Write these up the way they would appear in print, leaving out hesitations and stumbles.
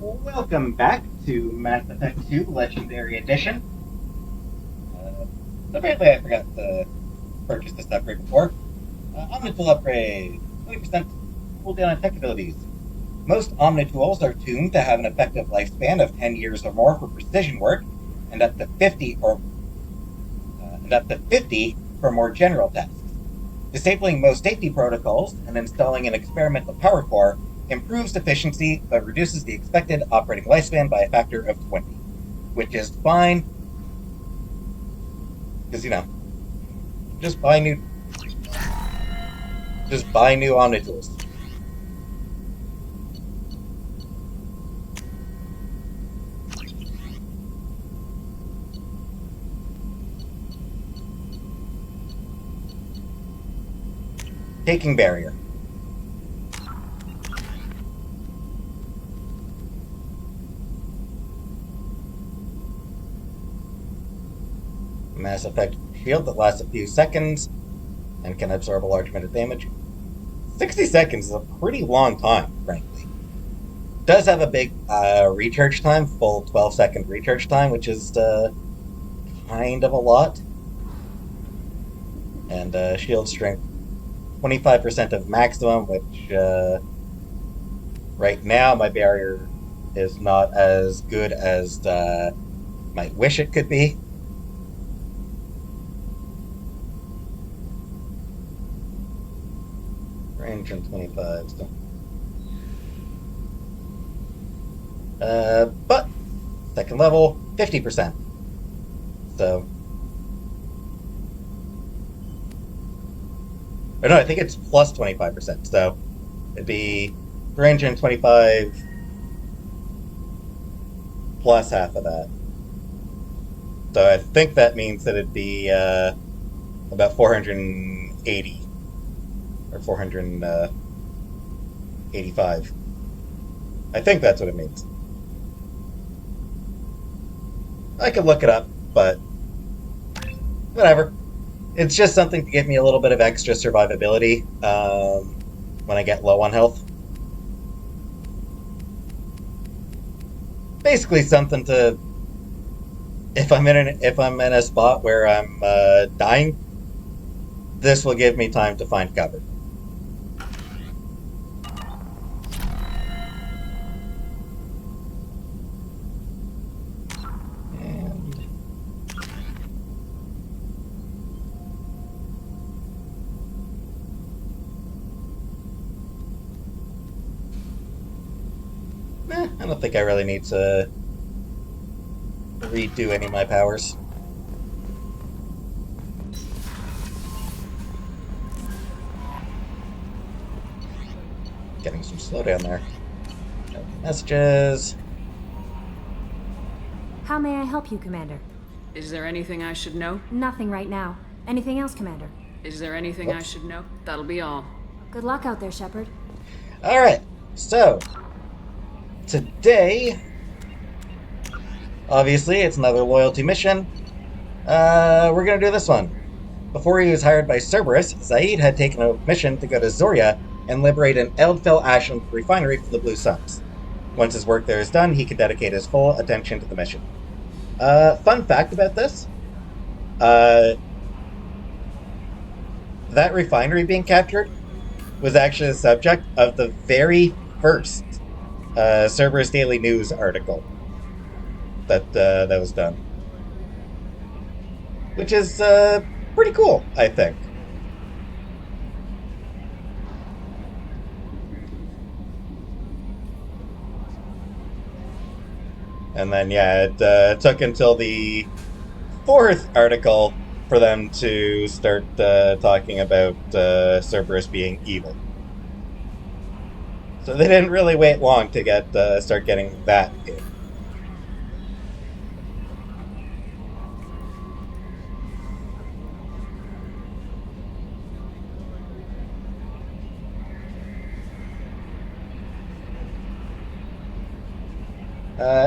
Welcome back to Mass Effect 2 Legendary Edition. Uh, Apparently, I forgot to purchase this upgrade before. Omnitool upgrade 20% cooldown on tech abilities. Most Omnitools are tuned to have an effective lifespan of 10 years or more for precision work, and up to 50 for more general tasks. Disabling most safety protocols and installing an experimental power core improves efficiency but reduces the expected operating lifespan by a factor of 20, which is fine because just buy new Omnitools. Taking barrier. Mass effect shield that lasts a few seconds and can absorb a large amount of damage. 60 seconds is a pretty long time, frankly. Does have a big recharge time, full 12-second recharge time, which is kind of a lot. And shield strength 25% of maximum, which right now my barrier is not as good as might wish it could be. Range on 25. So. But second level, 50%. So. Or no, I think it's plus 25%. So it'd be 325 plus half of that. So I think that means that it'd be about 480 or 485. I think that's what it means. I could look it up, but whatever. It's just something to give me a little bit of extra survivability when I get low on health. Basically, something to if I'm in a spot where I'm dying, this will give me time to find cover. I don't think I really need to redo any of my powers. Getting some slowdown there. Messages. How may I help you, Commander? Is there anything I should know? Nothing right now. Anything else, Commander? Is there anything I should know? That'll be all. Good luck out there, Shepard. Alright, so today, obviously, it's another loyalty mission. We're gonna do this one. Before he was hired by Cerberus, Zaid had taken a mission to go to Zoria and liberate an Eldfell ash refinery for the Blue Suns. Once his work there is done, he can dedicate his full attention to the mission. Fun fact about this. That refinery being captured was actually the subject of the very first Cerberus Daily News article that was done. Which is pretty cool, I think. And then, yeah, it took until the fourth article for them to start talking about Cerberus being evil. So they didn't really wait long to start getting that in.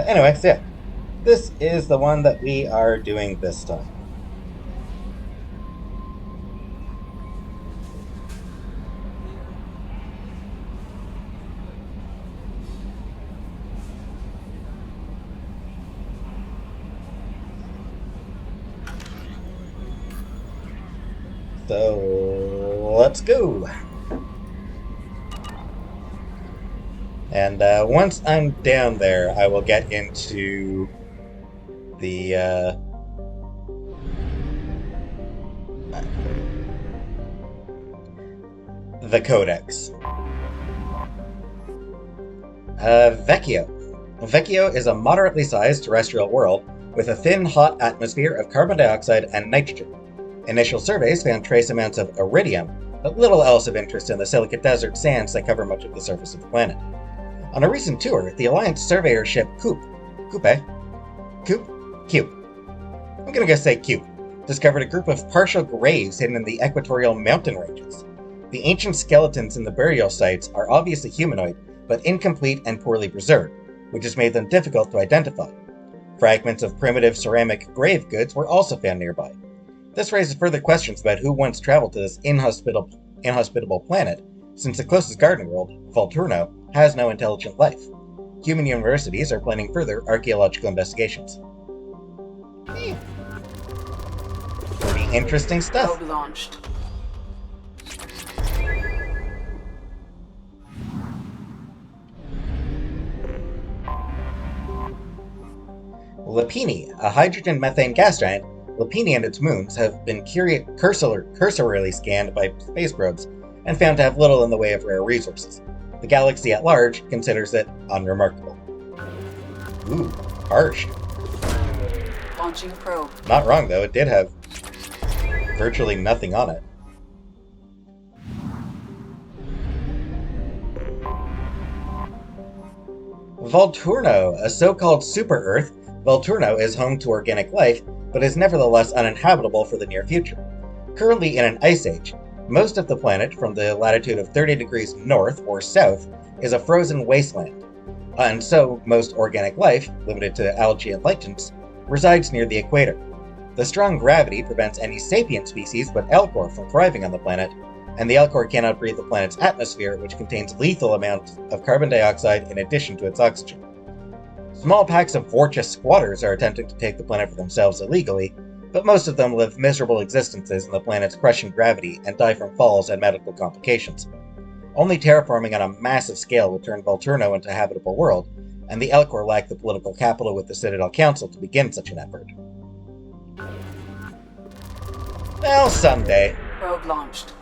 Anyway, so yeah, this is the one that we are doing this time. So, let's go. And once I'm down there, I will get into the codex. Vecchio. Vecchio is a moderately sized terrestrial world with a thin, hot atmosphere of carbon dioxide and nitrogen. Initial surveys found trace amounts of iridium, but little else of interest in the silicate desert sands that cover much of the surface of the planet. On a recent tour, the Alliance surveyor ship Coop, I'm gonna go say Coop, discovered a group of partial graves hidden in the equatorial mountain ranges. The ancient skeletons in the burial sites are obviously humanoid, but incomplete and poorly preserved, which has made them difficult to identify. Fragments of primitive ceramic grave goods were also found nearby. This raises further questions about who once traveled to this inhospitable planet, since the closest garden world, Volturno, has no intelligent life. Human universities are planning further archaeological investigations. Pretty interesting stuff. Probe launched. Lapini, a hydrogen-methane gas giant, Lapini and its moons have been cursorily scanned by space probes and found to have little in the way of rare resources. The galaxy at large considers it unremarkable. Ooh, harsh. Launching probe. Not wrong, though. It did have virtually nothing on it. Volturno, a so-called super-Earth, Volturno is home to organic life, but is nevertheless uninhabitable for the near future. Currently in an ice age, most of the planet, from the latitude of 30 degrees north or south, is a frozen wasteland, and so most organic life, limited to algae and lichens, resides near the equator. The strong gravity prevents any sapient species but Alcor from thriving on the planet, and the Alcor cannot breathe the planet's atmosphere, which contains lethal amounts of carbon dioxide in addition to its oxygen. Small packs of Vorcha squatters are attempting to take the planet for themselves illegally, but most of them live miserable existences in the planet's crushing gravity and die from falls and medical complications. Only terraforming on a massive scale would turn Volturno into a habitable world, and the Alcor lack the political capital with the Citadel Council to begin such an effort. Well, someday. Probe launched.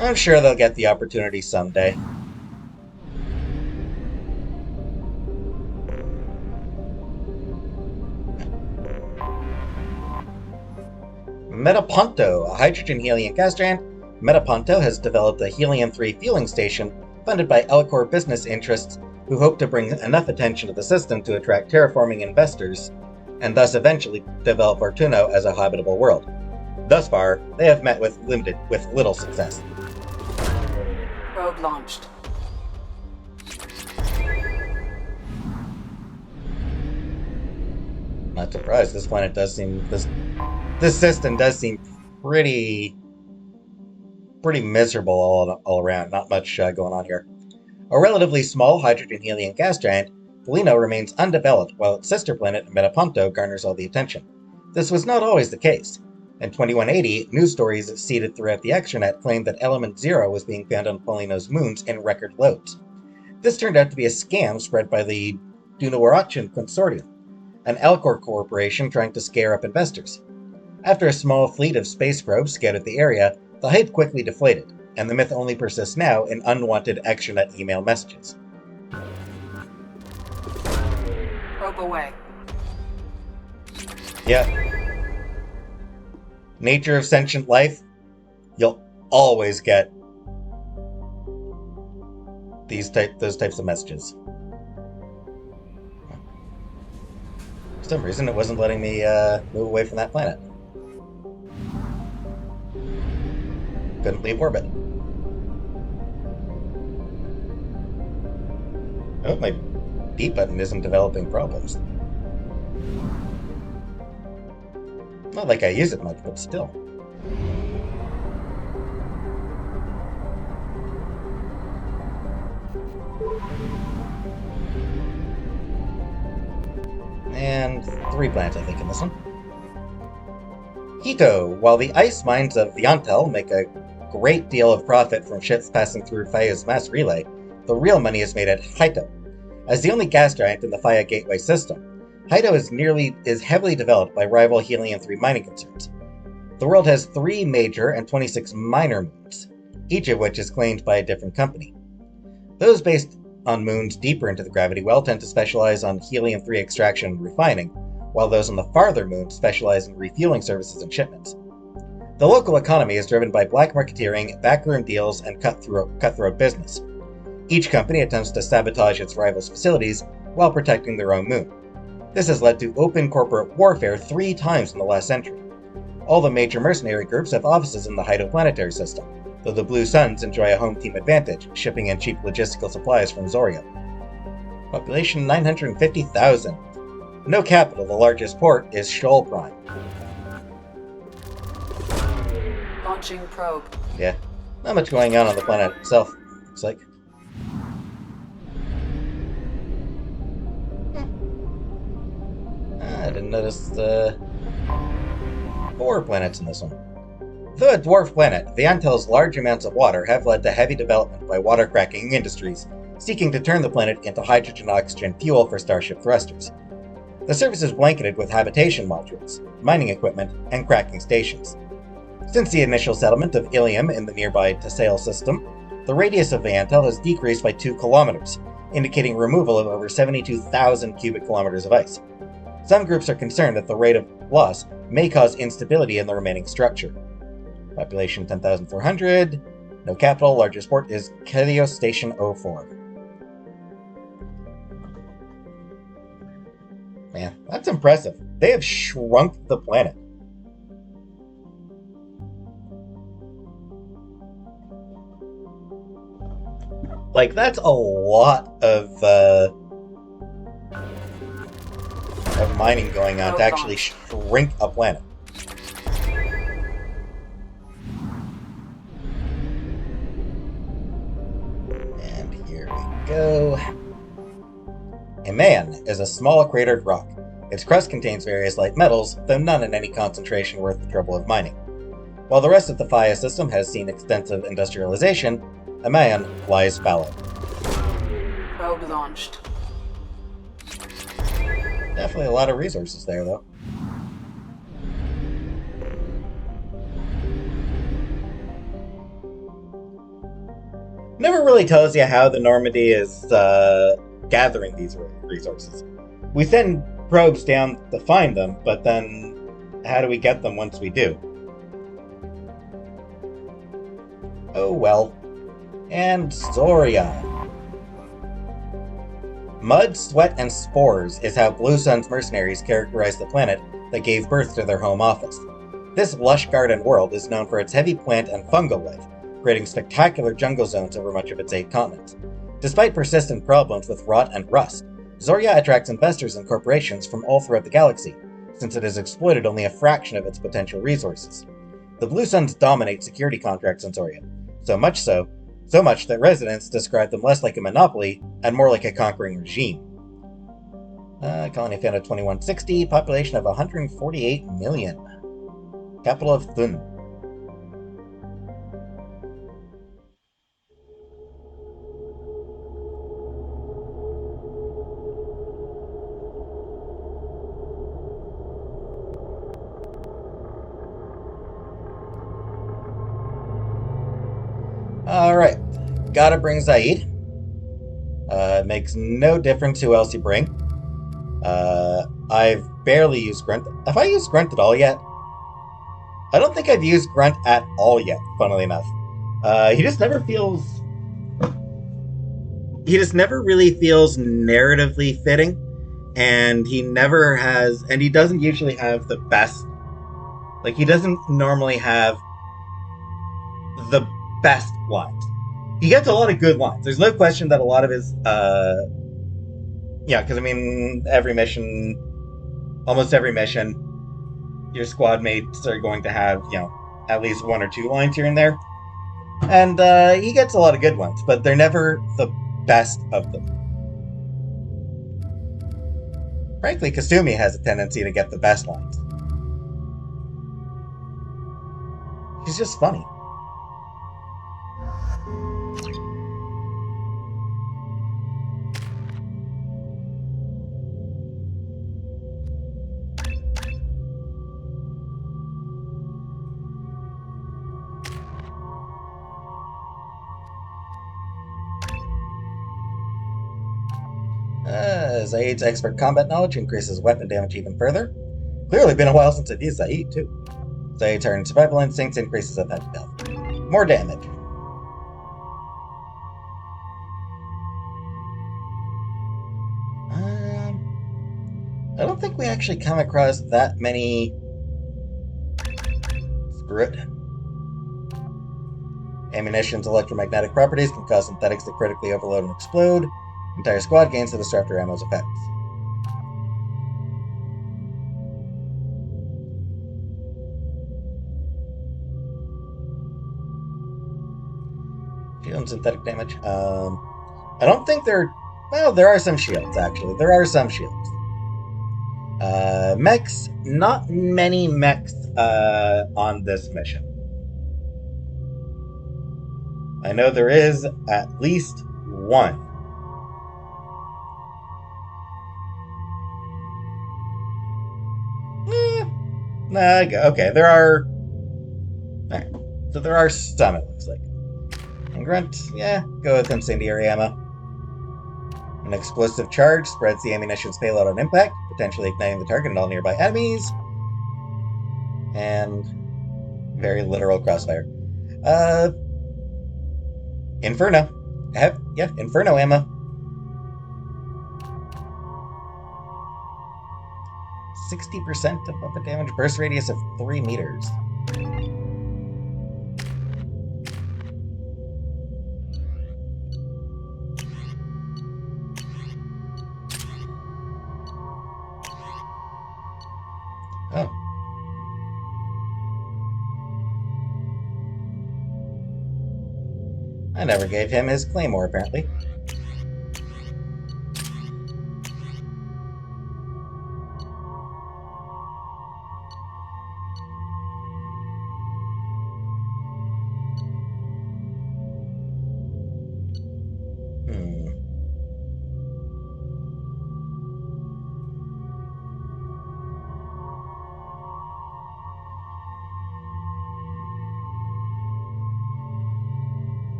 I'm sure they'll get the opportunity someday. Metaponto, a hydrogen-helium gas giant, Metaponto has developed a helium-3 fueling station funded by Alcor business interests who hope to bring enough attention to the system to attract terraforming investors and thus eventually develop Volturno as a habitable world. Thus far, they have met with little success. Probe launched. Not surprised, this planet does seem... This system does seem pretty miserable all around. Not much going on here. A relatively small hydrogen-helium gas giant, Polino remains undeveloped, while its sister planet, Metaponto, garners all the attention. This was not always the case. In 2180, news stories seeded throughout the extranet claimed that Element Zero was being found on Polino's moons in record loads. This turned out to be a scam spread by the Dunawarachan Consortium, an Alcor corporation trying to scare up investors. After a small fleet of space probes scouted the area, the hype quickly deflated, and the myth only persists now in unwanted extranet email messages. Probe away. Yeah. Nature of sentient life, you'll always get those types of messages. For some reason, it wasn't letting me move away from that planet. Couldn't leave orbit. Oh, my B button isn't developing problems. Not like I use it much, but still. And 3 planets, I think, in this one. Ito, while the ice mines of Viantel make a great deal of profit from ships passing through Faya's mass relay, the real money is made at Haito. As the only gas giant in the Faya Gateway system, Haito is heavily developed by rival Helium-3 mining concerns. The world has 3 major and 26 minor moons, each of which is claimed by a different company. Those based on moons deeper into the gravity well tend to specialize on Helium-3 extraction and refining, while those on the farther moons specialize in refueling services and shipments. The local economy is driven by black marketeering, backroom deals, and cutthroat business. Each company attempts to sabotage its rivals' facilities while protecting their own moon. This has led to open corporate warfare 3 times in the last century. All the major mercenary groups have offices in the Haito planetary system, though the Blue Suns enjoy a home team advantage, shipping in cheap logistical supplies from Zoria. Population 950,000. No capital, the largest port is Shoal Prime. Launching probe. Yeah, not much going on the planet itself, looks like. I didn't notice 4 planets in this one. Though a dwarf planet, Viantel's large amounts of water have led to heavy development by water-cracking industries, seeking to turn the planet into hydrogen-oxygen fuel for starship thrusters. The surface is blanketed with habitation modules, mining equipment, and cracking stations. Since the initial settlement of Ilium in the nearby Tessail system, the radius of Viantel has decreased by 2 kilometers, indicating removal of over 72,000 cubic kilometers of ice. Some groups are concerned that the rate of loss may cause instability in the remaining structure. Population 10,400. No capital. Largest port is Kelios Station 04. Man, that's impressive. They have shrunk the planet. Like, that's a lot of mining going on to actually shrink a planet. And here we go. A man is a small cratered rock. Its crust contains various light metals, though none in any concentration worth the trouble of mining. While the rest of the Faya system has seen extensive industrialization, Amayan lies fallow. Probe launched. Definitely a lot of resources there, though. Never really tells you how the Normandy is gathering these resources. We send probes down to find them, but then how do we get them once we do? Oh well. And Zoria. Mud, sweat, and spores is how Blue Sun's mercenaries characterize the planet that gave birth to their home office. This lush garden world is known for its heavy plant and fungal life, creating spectacular jungle zones over much of its 8 continents. Despite persistent problems with rot and rust, Zoria attracts investors and corporations from all throughout the galaxy, since it has exploited only a fraction of its potential resources. The Blue Suns dominate security contracts on Zoria, so much that residents describe them less like a monopoly and more like a conquering regime. Colony found at 2160, population of 148 million. Capital of Thun. Alright, gotta bring Zaid. Makes no difference who else you bring. I've barely used Grunt. Have I used Grunt at all yet? I don't think I've used Grunt at all yet, funnily enough. He just never really feels narratively fitting, and he doesn't usually have the best, like, he doesn't normally have the best lines. He gets a lot of good lines. There's no question that a lot of his, because I mean, almost every mission, your squad mates are going to have, at least 1 or 2 lines here and there. And he gets a lot of good ones, but they're never the best of them. Frankly, Kasumi has a tendency to get the best lines. She's just funny. Zaid's expert combat knowledge increases weapon damage even further. Clearly been a while since I've used Zaid, too. Zaid's turn survival instincts increases offensive health. More damage. I don't think we actually come across that many... Screw it. Ammunition's electromagnetic properties can cause synthetics to critically overload and explode. Entire squad gains the disruptor ammo's effects. Shield and synthetic damage. I don't think there... Well, there are some shields, actually. There are some shields. Mechs. Not many mechs on this mission. I know there is at least one. Okay, there are... Alright, so there are some, it looks like. And Grunt, yeah, go with incendiary ammo. An explosive charge spreads the ammunition's payload on impact, potentially igniting the target and all nearby enemies. And very literal crossfire. Inferno. Yeah, Inferno ammo. 60% of weapon damage, burst radius of 3 meters. Oh. I never gave him his claymore, apparently.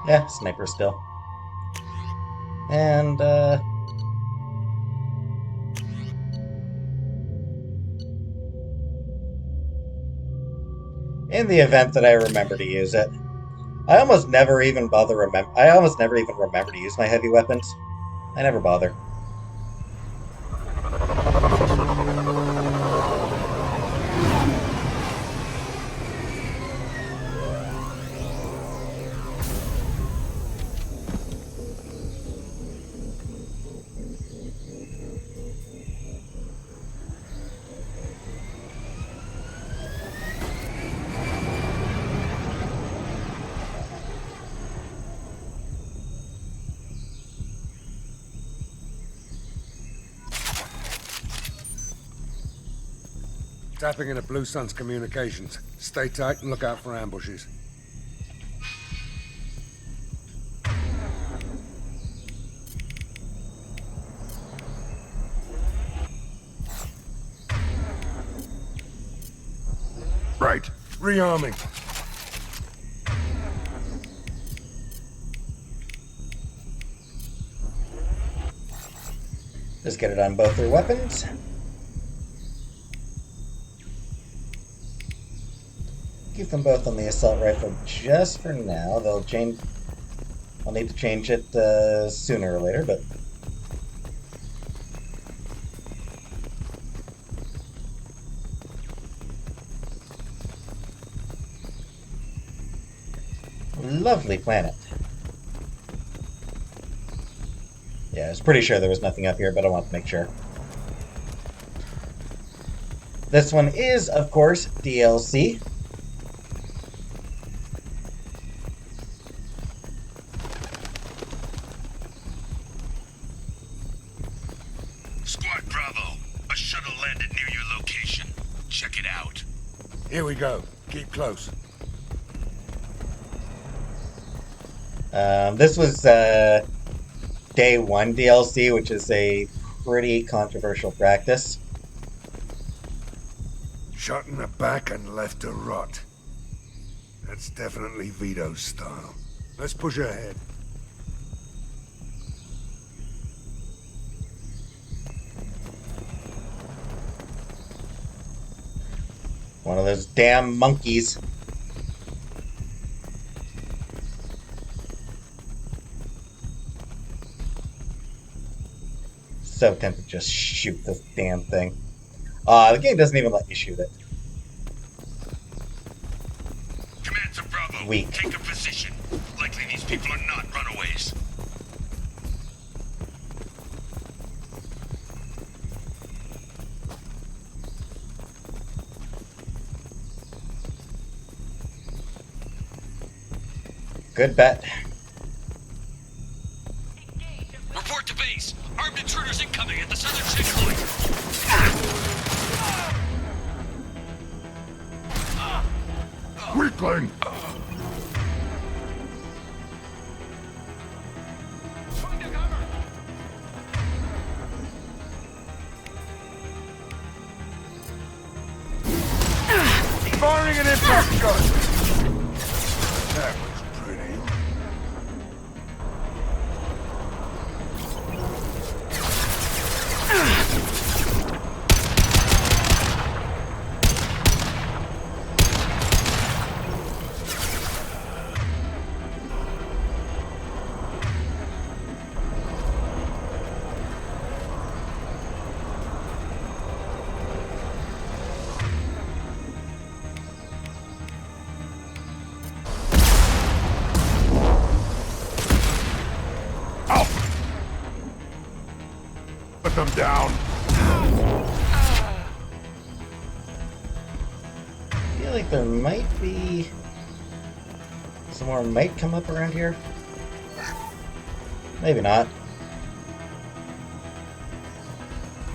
Yeah, sniper still. And, in the event that I remember to use it, I almost never even remember to use my heavy weapons. I never bother. Tapping into Blue Sun's communications. Stay tight and look out for ambushes. Right. Rearming. Just get it on both their weapons. Keep them both on the assault rifle just for now. They'll change. I'll need to change it sooner or later, but lovely planet. Yeah, I was pretty sure there was nothing up here, but I want to make sure. This one is, of course, DLC. Here we go. Keep close. This was Day 1 DLC, which is a pretty controversial practice. Shot in the back and left to rot. That's definitely Vito's style. Let's push ahead. One of those damn monkeys. So tempted to just shoot this damn thing. The game doesn't even let you shoot it. Command to Bravo. Weak. Take a position. Likely these people are not runaways. Good bet. Report to base. Armed intruders incoming at the southern checkpoint. Weakling! Firing an impact gun! That was pretty. Put them down. I feel like there might be some more might come up around here. Maybe not.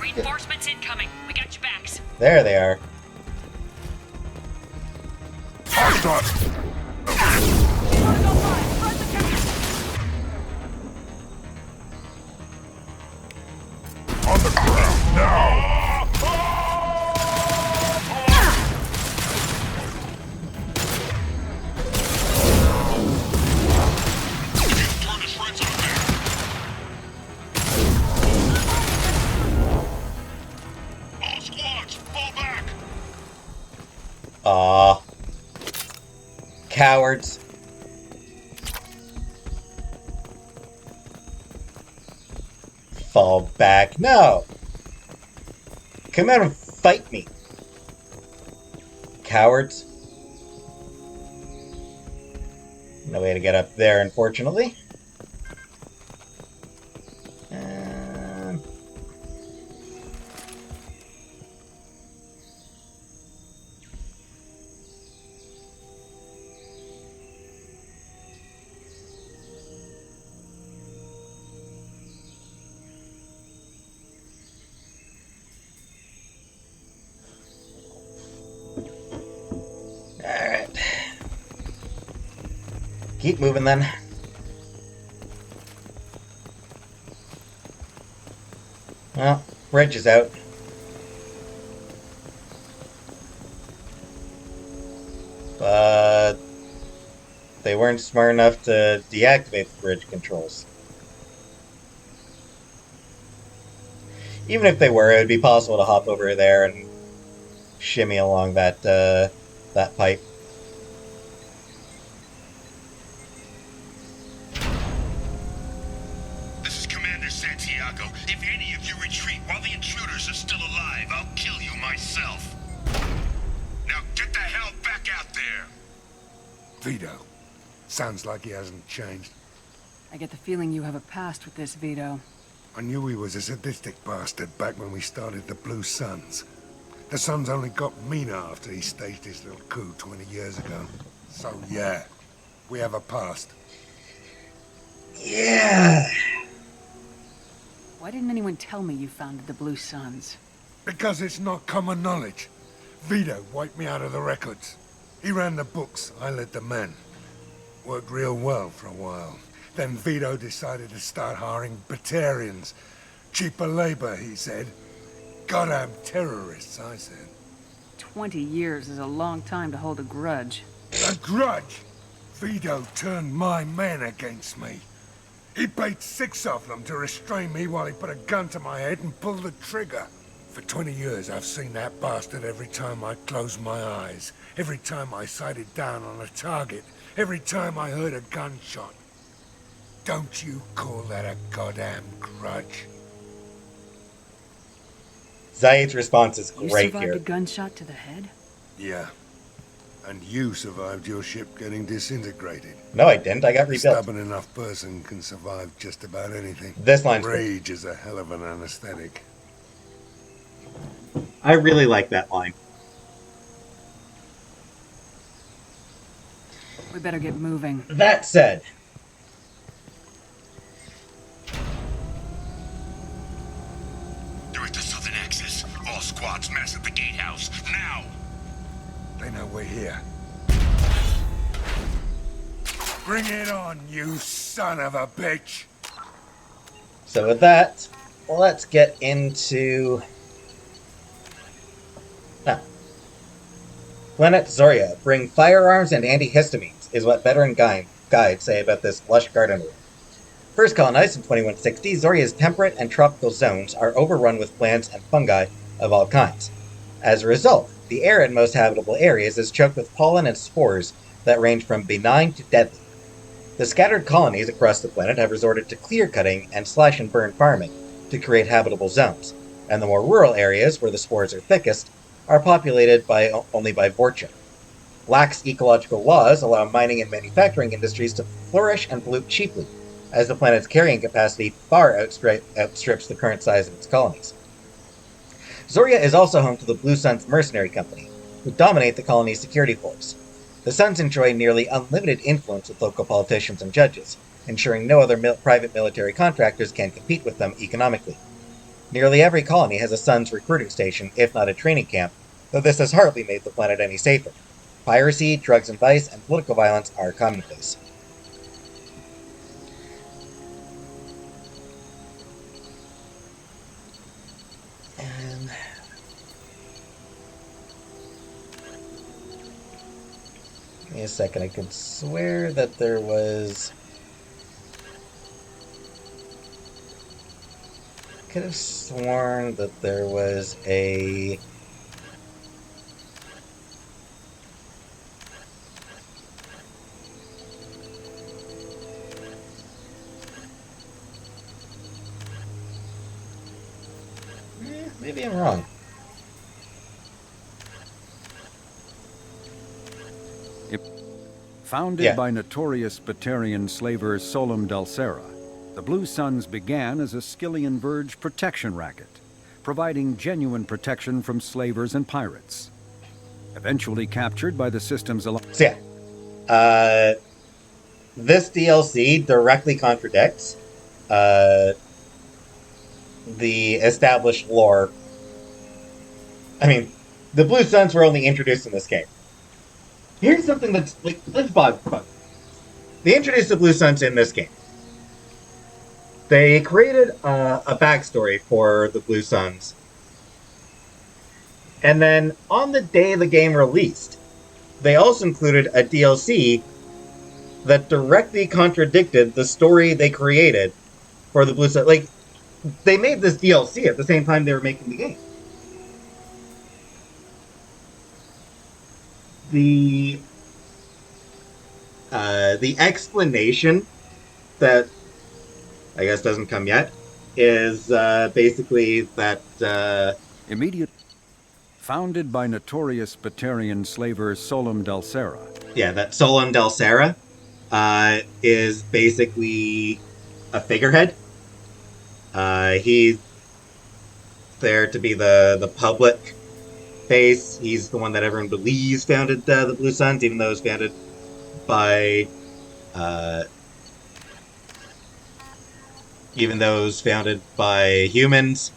Reinforcements incoming. We got your backs. There they are. Hostile! On the ground now! Throw the shreds out there. All squads, fall back. Aw. Cowards. Fall back. No! Come out and fight me. Cowards. No way to get up there, unfortunately. Alright. Keep moving then. Well, bridge is out. But they weren't smart enough to deactivate the bridge controls. Even if they were, it would be possible to hop over there and shimmy along that that pipe. This is Commander Santiago. If any of you retreat while the intruders are still alive, I'll kill you myself. Now get the hell back out there. Vito. Sounds like he hasn't changed. I get the feeling you have a past with this, Vito. I knew he was a sadistic bastard back when we started the Blue Suns. The Suns only got meaner after he staged his little coup 20 years ago. So yeah, we have a past. Yeah. Why didn't anyone tell me you founded the Blue Suns? Because it's not common knowledge. Vito wiped me out of the records. He ran the books, I led the men. Worked real well for a while. Then Vito decided to start hiring Batarians. Cheaper labor, he said. Goddamn terrorists, I said. 20 years is a long time to hold a grudge. A grudge? Vito turned my men against me. He paid 6 of them to restrain me while he put a gun to my head and pulled the trigger. For 20 years, I've seen that bastard every time I closed my eyes. Every time I sighted down on a target. Every time I heard a gunshot. Don't you call that a goddamn grudge? Zaid's response is You great survived here. a gunshot to the head? Yeah. And you survived your ship getting disintegrated. No, I didn't. I got A rebuilt. stubborn enough person can survive just about anything. This line's great. Rage is a hell of an anesthetic. I really like that line. We better get moving. That said, Direct the southern axis. All squads mass at the gatehouse. Now! They know we're here. Bring it on, you son of a bitch! so with that, let's get into... Planet Zoria. Bring firearms and antihistamines, is what veteran guides say about this lush garden world. First colonized in 2160, Zoria's temperate and tropical zones are overrun with plants and fungi of all kinds. As a result, the air in most habitable areas is choked with pollen and spores that range from benign to deadly. The scattered colonies across the planet have resorted to clear-cutting and slash-and-burn farming to create habitable zones, and the more rural areas, where the spores are thickest, are populated only by vorcha. Lax ecological laws allow mining and manufacturing industries to flourish and pollute cheaply, as the planet's carrying capacity far outstrips the current size of its colonies. Zoria is also home to the Blue Suns Mercenary Company, who dominate the colony's security force. The Suns enjoy nearly unlimited influence with local politicians and judges, ensuring no other private military contractors can compete with them economically. Nearly every colony has a Suns recruiting station, if not a training camp, though this has hardly made the planet any safer. Piracy, drugs and vice, and political violence are commonplace. And... give me a second, I could swear that there was... could have sworn that there was a... maybe I'm wrong. Founded by notorious Batarian slaver Solum Dulcera, the Blue Suns began as a Skillian Verge protection racket, providing genuine protection from slavers and pirates. Eventually captured by the system's... So yeah, this DLC directly contradicts the established lore. I mean, the Blue Suns were only introduced in this game. Here's something that's like, let's bug. They introduced the Blue Suns in this game. They created a backstory for the Blue Suns. And then, on the day the game released, they also included a DLC that directly contradicted the story they created for the Blue Suns. Like, they made this DLC at the same time they were making the game. The explanation that I guess doesn't come yet is basically that Founded by notorious Batarian slaver Solum Dulcera. Yeah, that Solum Dulcera is basically a figurehead. He's there to be the public face. He's the one that everyone believes founded the Blue Suns, even though it was founded by humans.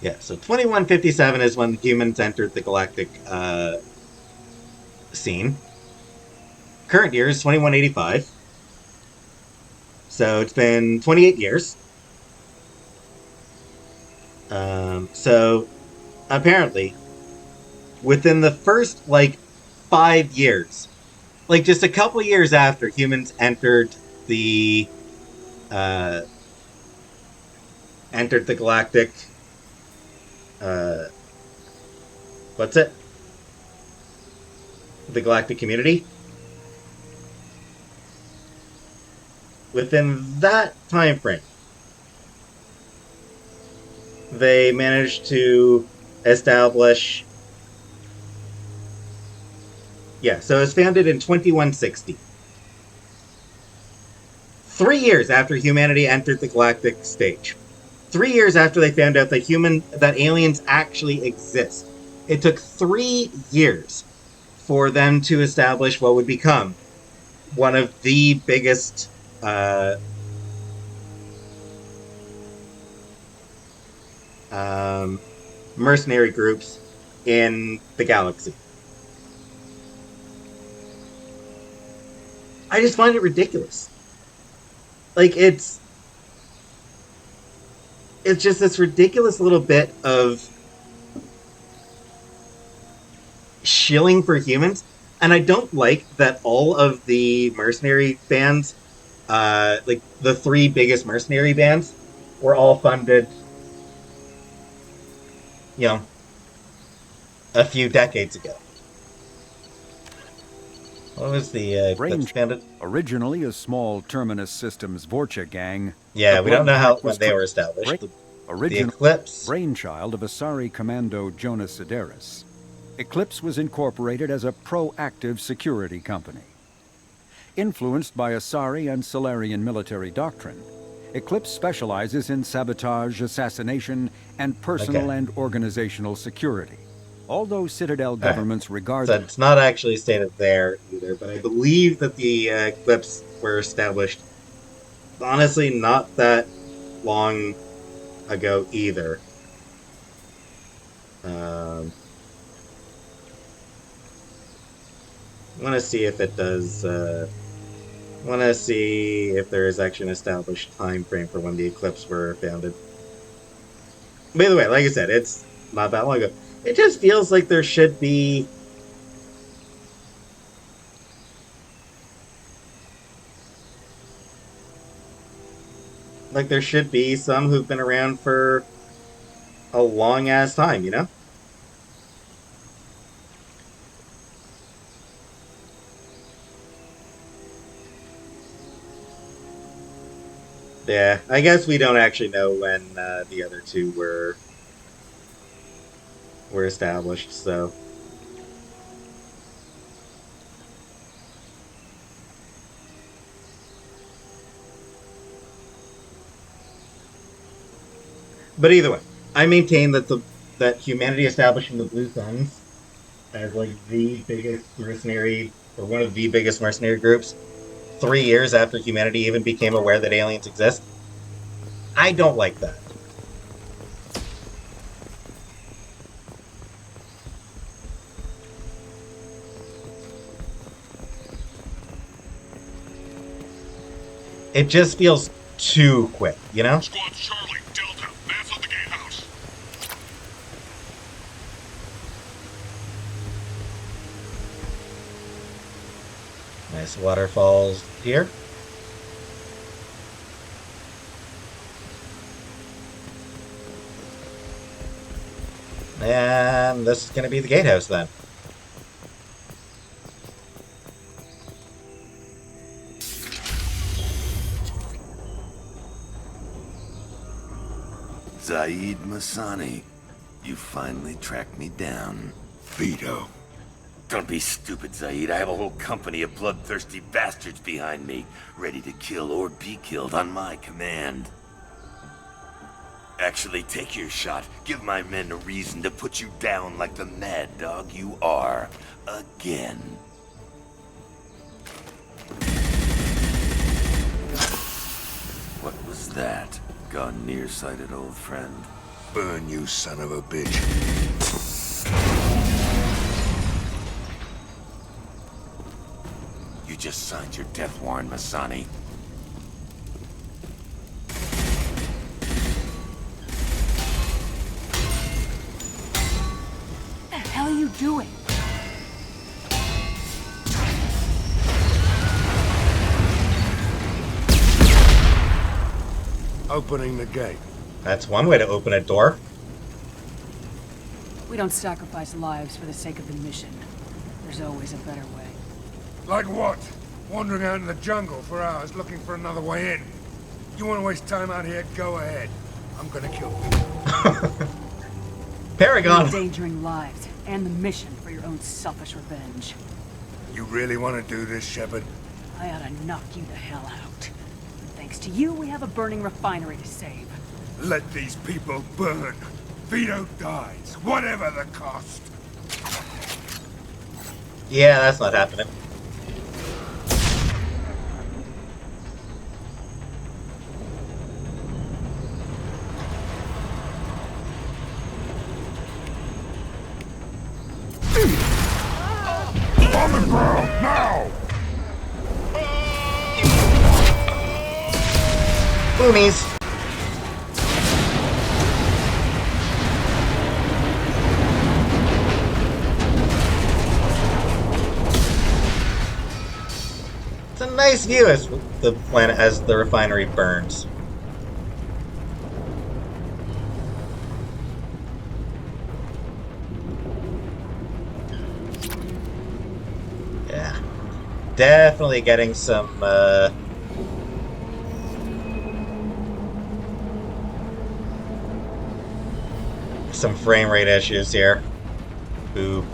Yeah, so 2157 is when the humans entered the galactic scene. Current year is 2185. So it's been 28 years. So apparently, within the first, like, 5 years, like, just a couple years after humans uh, entered the galactic, uh, what's it? The galactic community. Within that time frame, they managed to establish. Yeah, so it was founded in 2160. 3 years after humanity entered the galactic stage. 3 years after they found out that aliens actually exist. It took 3 years for them to establish what would become one of the biggest mercenary groups in the galaxy. I just find it ridiculous. Like, it's just this ridiculous little bit of shilling for humans, and I don't like that all of the mercenary bands, like the three biggest mercenary bands, were all funded, a few decades ago. What was the Eclipse Bandit? Originally a small Terminus Systems Vorcha gang, Yeah, the we don't Blood know Pact when was they were established. The original Eclipse. brainchild of Asari Commando Jonas Sideris. Eclipse was incorporated as a proactive security company. Influenced by Asari and Solarian military doctrine, Eclipse specializes in sabotage, assassination, and personal and organizational security. Although Citadel governments regard So it's not actually stated there either, but I believe that the Eclipse were established, honestly, not that long ago either. I want to see if it does. Want to see if there is actually an established time frame for when the Eclipse were founded. By the way, like I said, it's not that long ago. It just feels like there should be. Like, there should be some who've been around for a long ass time, you know? Yeah, I guess we don't actually know when the other two were established, so. But either way, I maintain that that humanity establishing the Blue Suns as, like, the biggest mercenary, or one of the biggest mercenary groups, 3 years after humanity even became aware that aliens exist. I don't like that. It just feels too quick, you know? Squad Charlie, Delta, that's on the gatehouse. Nice waterfalls here. And this is going to be the gatehouse then. Zaid Masani, you finally tracked me down. Vito. Don't be stupid, Zaid. I have a whole company of bloodthirsty bastards behind me, ready to kill or be killed on my command. Actually, take your shot. Give my men a reason to put you down like the mad dog you are. Again. What was that? Gone nearsighted, old friend. Burn, you son of a bitch. You just signed your death warrant, Masani. What the hell are you doing? Opening the gate. That's one way to open a door. We don't sacrifice lives for the sake of the mission. There's always a better way. Like what? Wandering out in the jungle for hours looking for another way in. You want to waste time out here? Go ahead. I'm gonna kill you. Paragon. Endangering lives and the mission for your own selfish revenge. You really want to do this, Shepard? I ought to knock you the hell out. And thanks to you, we have a burning refinery to save. Let these people burn. Vito dies, whatever the cost. Yeah, that's not happening. On the ground, now! Boomies. It's a nice view as the planet, as the refinery burns. Yeah, definitely getting some frame rate issues here. Boop.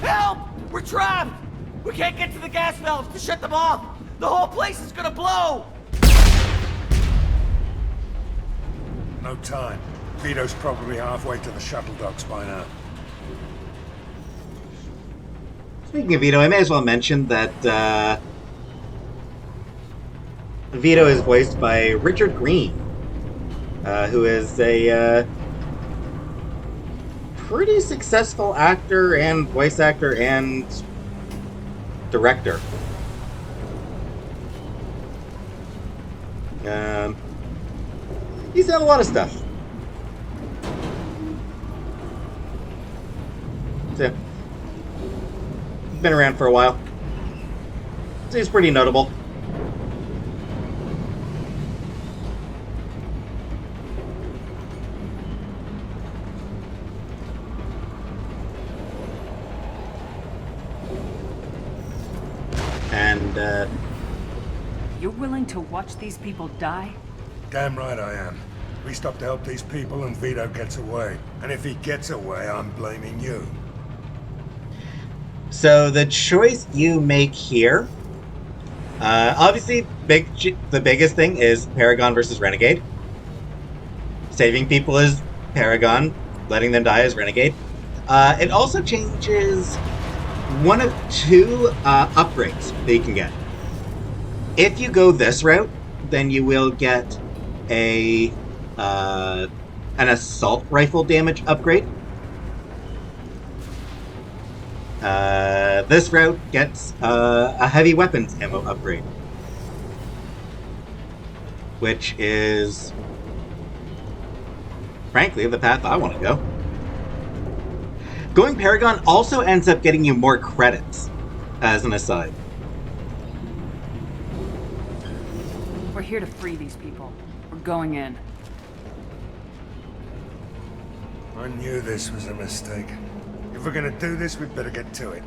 Help! We're trapped! We can't get to the gas valves to shut them off! The whole place is gonna blow! No time. Vito's probably halfway to the shuttle docks by now. Speaking of Vito, I may as well mention that Vito is voiced by Richard Green, who is a pretty successful actor and voice actor and director. He's done a lot of stuff. So, he's been around for a while. So he's pretty notable. And, You're willing to watch these people die? Damn right I am. We stop to help these people and Vito gets away. And if he gets away, I'm blaming you. so the choice you make here, obviously, the biggest thing is Paragon versus Renegade. Saving people is Paragon, letting them die is Renegade. It also changes one of two upgrades that you can get. If you go this route, then you will get an assault rifle damage upgrade. This route gets a heavy weapons ammo upgrade, which is, frankly, the path I want to go. Going Paragon also ends up getting you more credits, as an aside. We're here to free these people. We're going in. I knew this was a mistake. If we're gonna do this, we'd better get to it.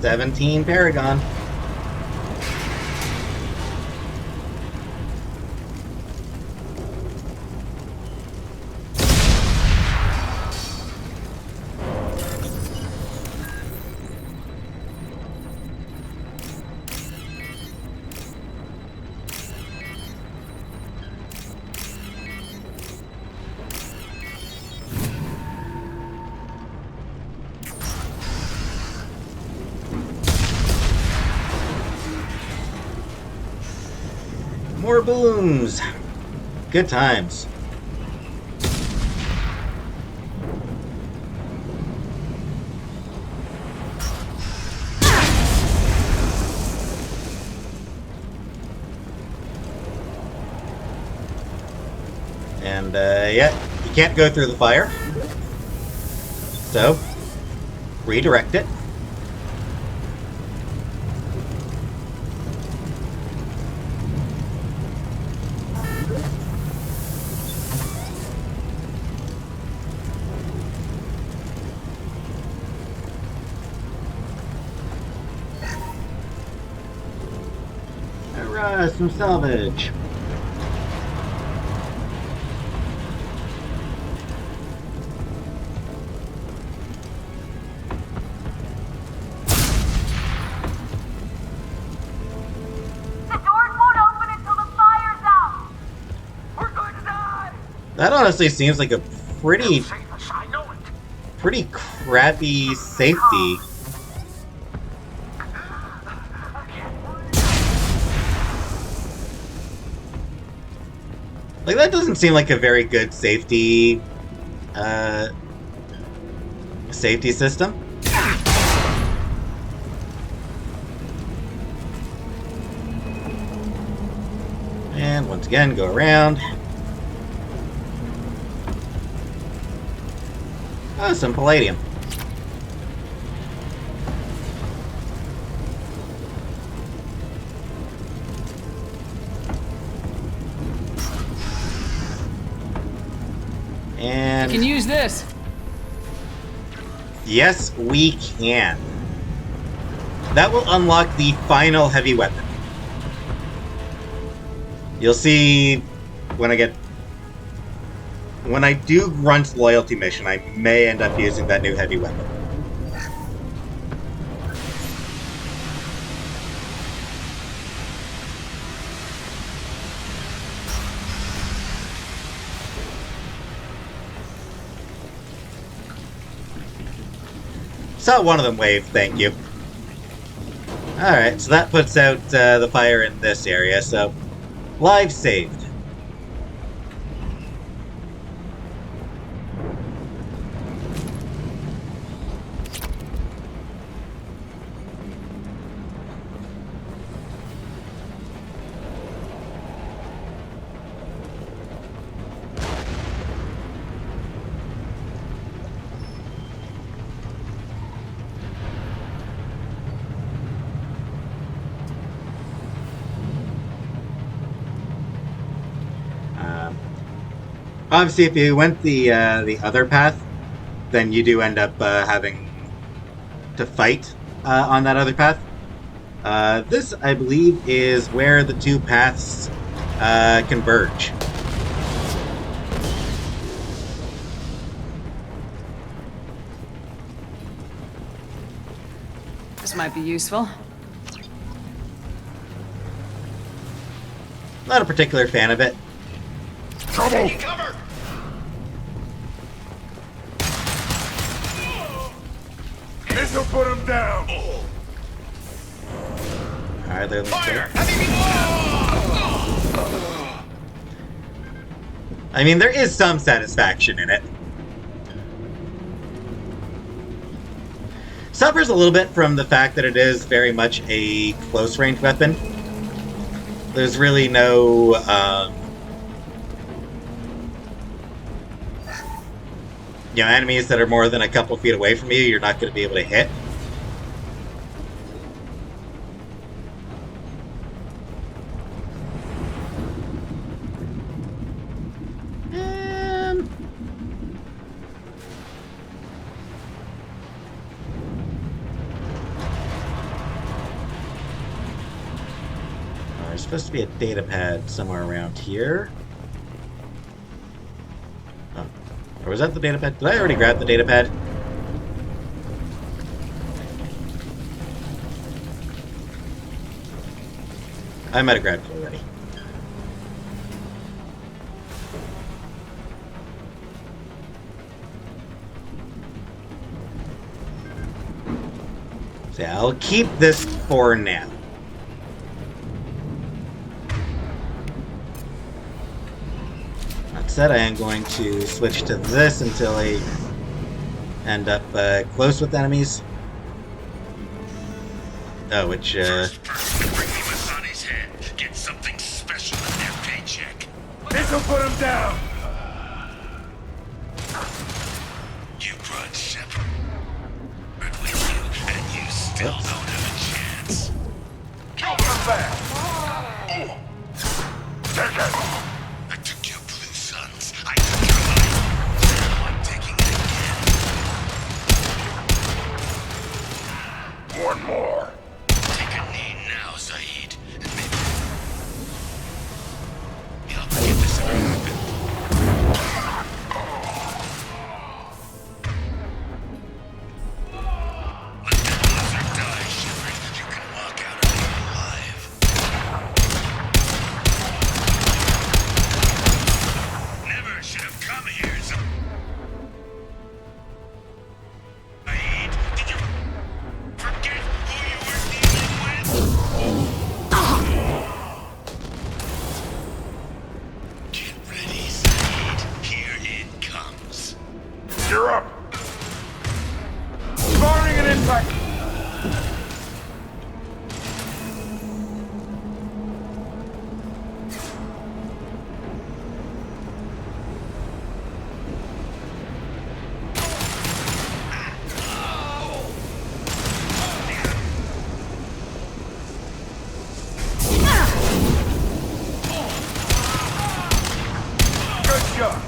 $17 Paragon. more booms. Good times. And, yeah, you can't go through the fire. So, redirect it. Alright, some salvage. That honestly seems like a pretty crappy safety. Like, that doesn't seem like a very good safety system. And once again, go around. Oh, some palladium. And You can use this. yes, we can. That will unlock the final heavy weapon. You'll see when I do Grunt's loyalty mission, I may end up using that new heavy weapon. Saw one of them wave, thank you. Alright, so that puts out the fire in this area, so live saved. Obviously, if you went the other path, then you do end up having to fight on that other path. This, I believe, is where the two paths converge. This might be useful. Not a particular fan of it. Trouble! Cover! This'll put him down! Alright, there, let's Fire! go. I mean, there is some satisfaction in it. Suffers a little bit from the fact that it is very much a close-range weapon. There's really no, you know, enemies that are more than a couple feet away from you, you're not going to be able to hit. There's supposed to be a data pad somewhere around here. Oh. Or was that the data pad? Did I already grab the data pad? I might have grabbed it already. So yeah, I'll keep this for now. That said, I am going to switch to this until I end up close with enemies. Oh, which, First person to bring me Masani's head gets something special in their paycheck. This'll put him down! You brought Shepard with you, and you still don't have a chance. Kill them back! Take it! I took your blue sons. I took your life. Now I'm taking it again. One more! Take a knee now, Zaid, and maybe I'll get this agreement. Let the loser die, Shepard. You can walk out of here alive. Never should have come here, Zaid. Did you forget who you were dealing with? Get ready, Zaid. Here it comes. You're up! Firing an impact! Good shot!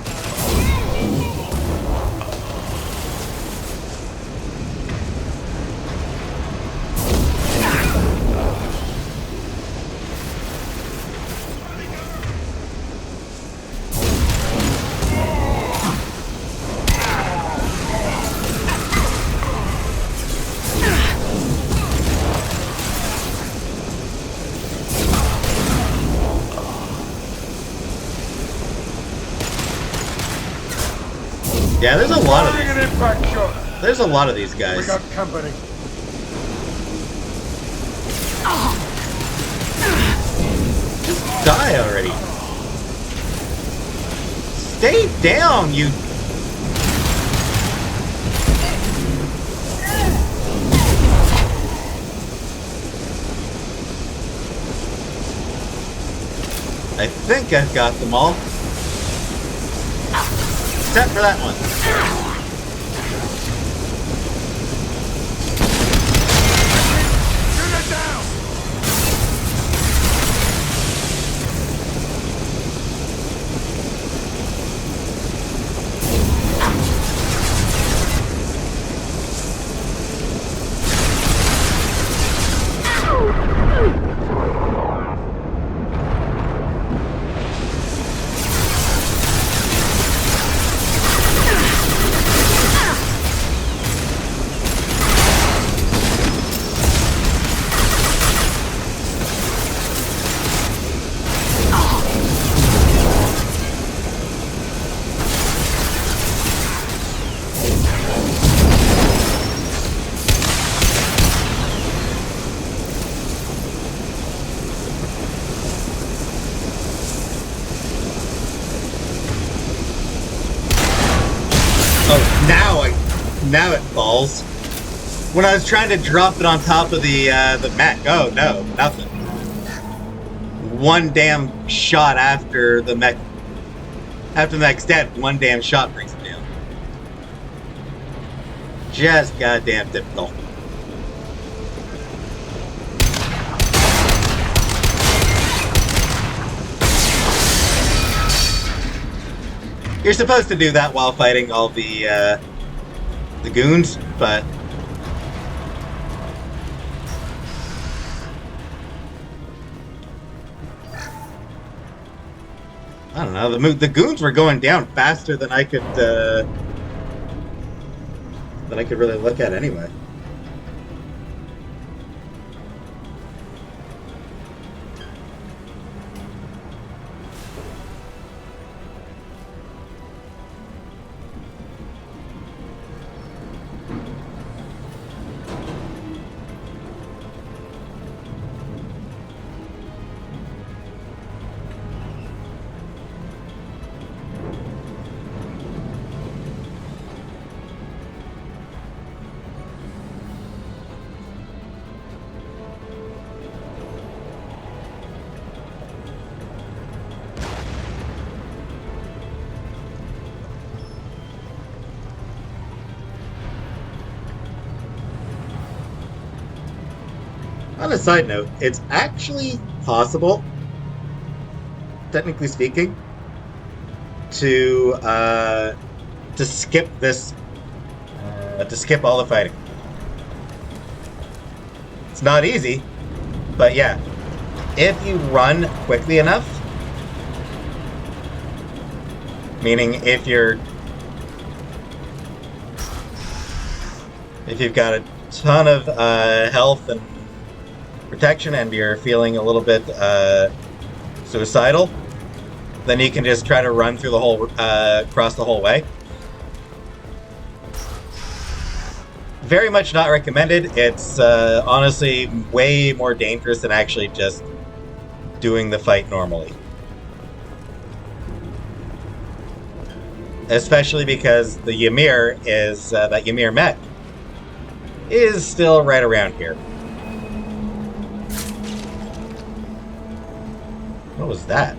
yeah, there's a lot of Firing an these. impact shot! There's a lot of these We guys. got company. Just die already. Stay down, you. I think I've got them all. Except for that one. Shoot it down! Oh, now it falls. When I was trying to drop it on top of the mech, oh no, nothing. One damn shot after the mech's dead, one damn shot brings it down. Just goddamn difficult. You're supposed to do that while fighting all the goons, but I don't know. The goons were going down faster than I could really look at anyway. On a side note, it's actually possible, technically speaking, to skip this, to skip all the fighting. It's not easy, but yeah, if you run quickly enough, meaning if you've got a ton of health and protection and you're feeling a little bit suicidal, then you can just try to run through the whole across the whole way. Very much not recommended. It's honestly way more dangerous than actually just doing the fight normally. Especially because the Ymir is that Ymir mech is still right around here. What was that?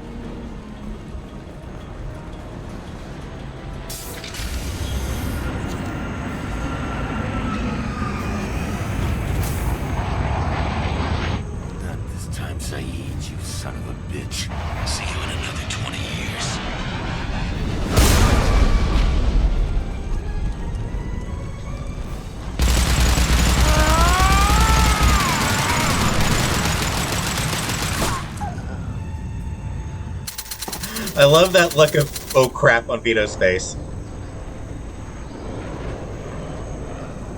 Not this time, Saeed, you son of a bitch. See you in another 20 years. I love that look of oh crap on Vito's face.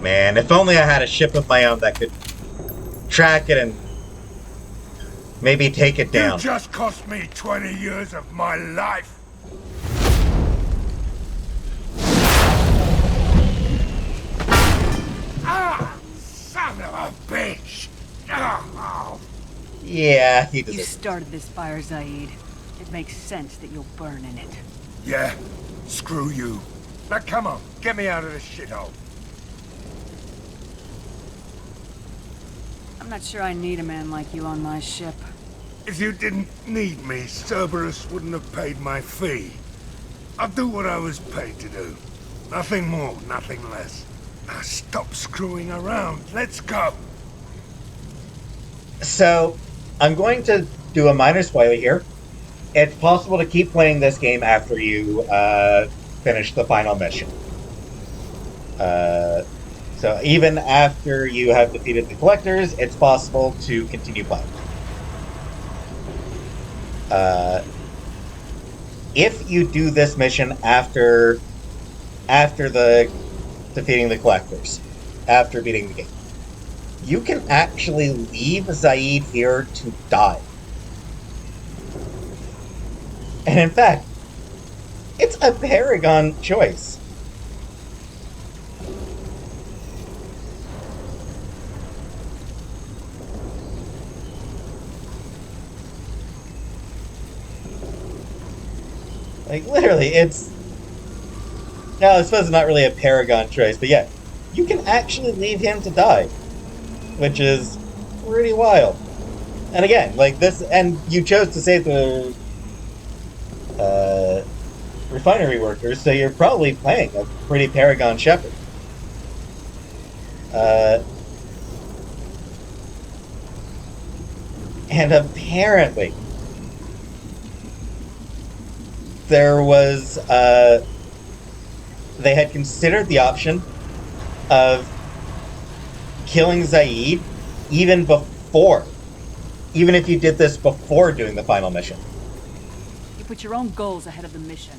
Man, if only I had a ship of my own that could track it and maybe take it down. You just cost me 20 years of my life. Ah, son of a bitch. Oh. Yeah, he You deserves it. started this fire, Zaid. It makes sense that you'll burn in it. Yeah, screw you. Now come on, get me out of this shithole. I'm not sure I need a man like you on my ship. If you didn't need me, Cerberus wouldn't have paid my fee. I'll do what I was paid to do. Nothing more, nothing less. Now stop screwing around. Let's go. So, I'm going to do a minor spoiler here. It's possible to keep playing this game after you finish the final mission. So even after you have defeated the collectors, it's possible to continue playing. If you do this mission after the defeating the collectors, after beating the game, you can actually leave Zaid here to die. And in fact, it's a Paragon choice. Like, literally, it's... No, I suppose it's not really a Paragon choice, but yeah, you can actually leave him to die. Which is pretty wild. And again, like this... And you chose to save the... refinery workers, so you're probably playing a pretty Paragon Shepherd. And apparently, there was, they had considered the option of killing Zaid even if you did this before doing the final mission. You put your own goals ahead of the mission.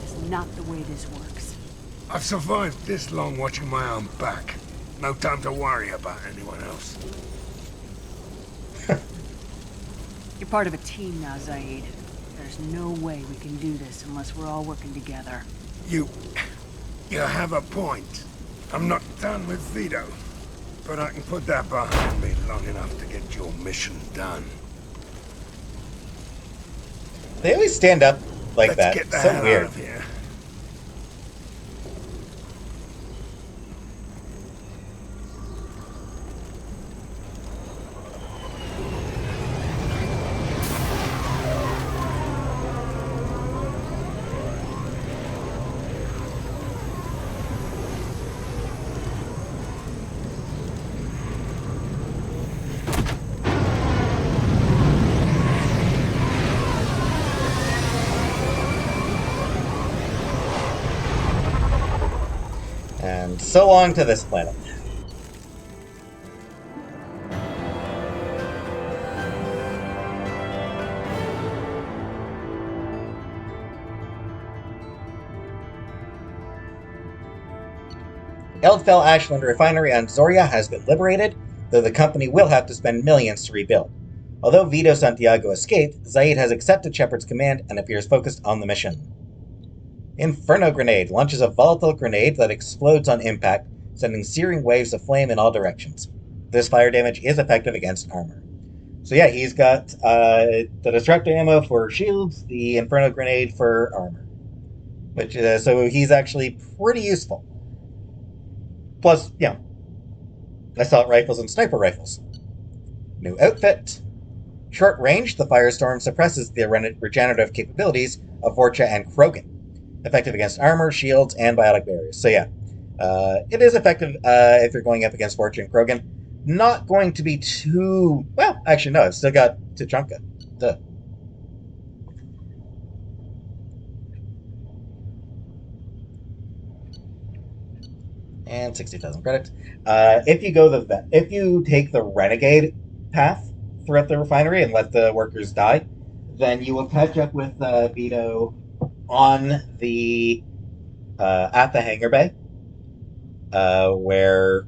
It's not the way this works. I've survived this long watching my own back. No time to worry about anyone else. You're part of a team now, Zaid. There's no way we can do this unless we're all working together. You have a point. I'm not done with Vito, but I can put that behind me long enough to get your mission done. They always stand up like Let's that. get the So hell weird. out of here. And so long to this planet. Eldfell Ashland Refinery on Zoria has been liberated, though the company will have to spend millions to rebuild. Although Vito Santiago escaped, Zaid has accepted Shepard's command and appears focused on the mission. Inferno Grenade launches a volatile grenade that explodes on impact, sending searing waves of flame in all directions. This fire damage is effective against armor. So yeah, he's got the destructor ammo for shields, the Inferno Grenade for armor. So he's actually pretty useful. Plus, assault rifles and sniper rifles. New outfit. Short range, the Firestorm suppresses the regenerative capabilities of Vorcha and Krogan. Effective against armor, shields, and biotic barriers. So yeah, it is effective if you're going up against Vorcha and Krogan. Not going to be too... Well, actually, no. I've still got Tachanka. Duh. And 60,000 credits. If you take the Renegade path throughout the refinery and let the workers die, then you will catch up with Vito on the at the hangar bay, where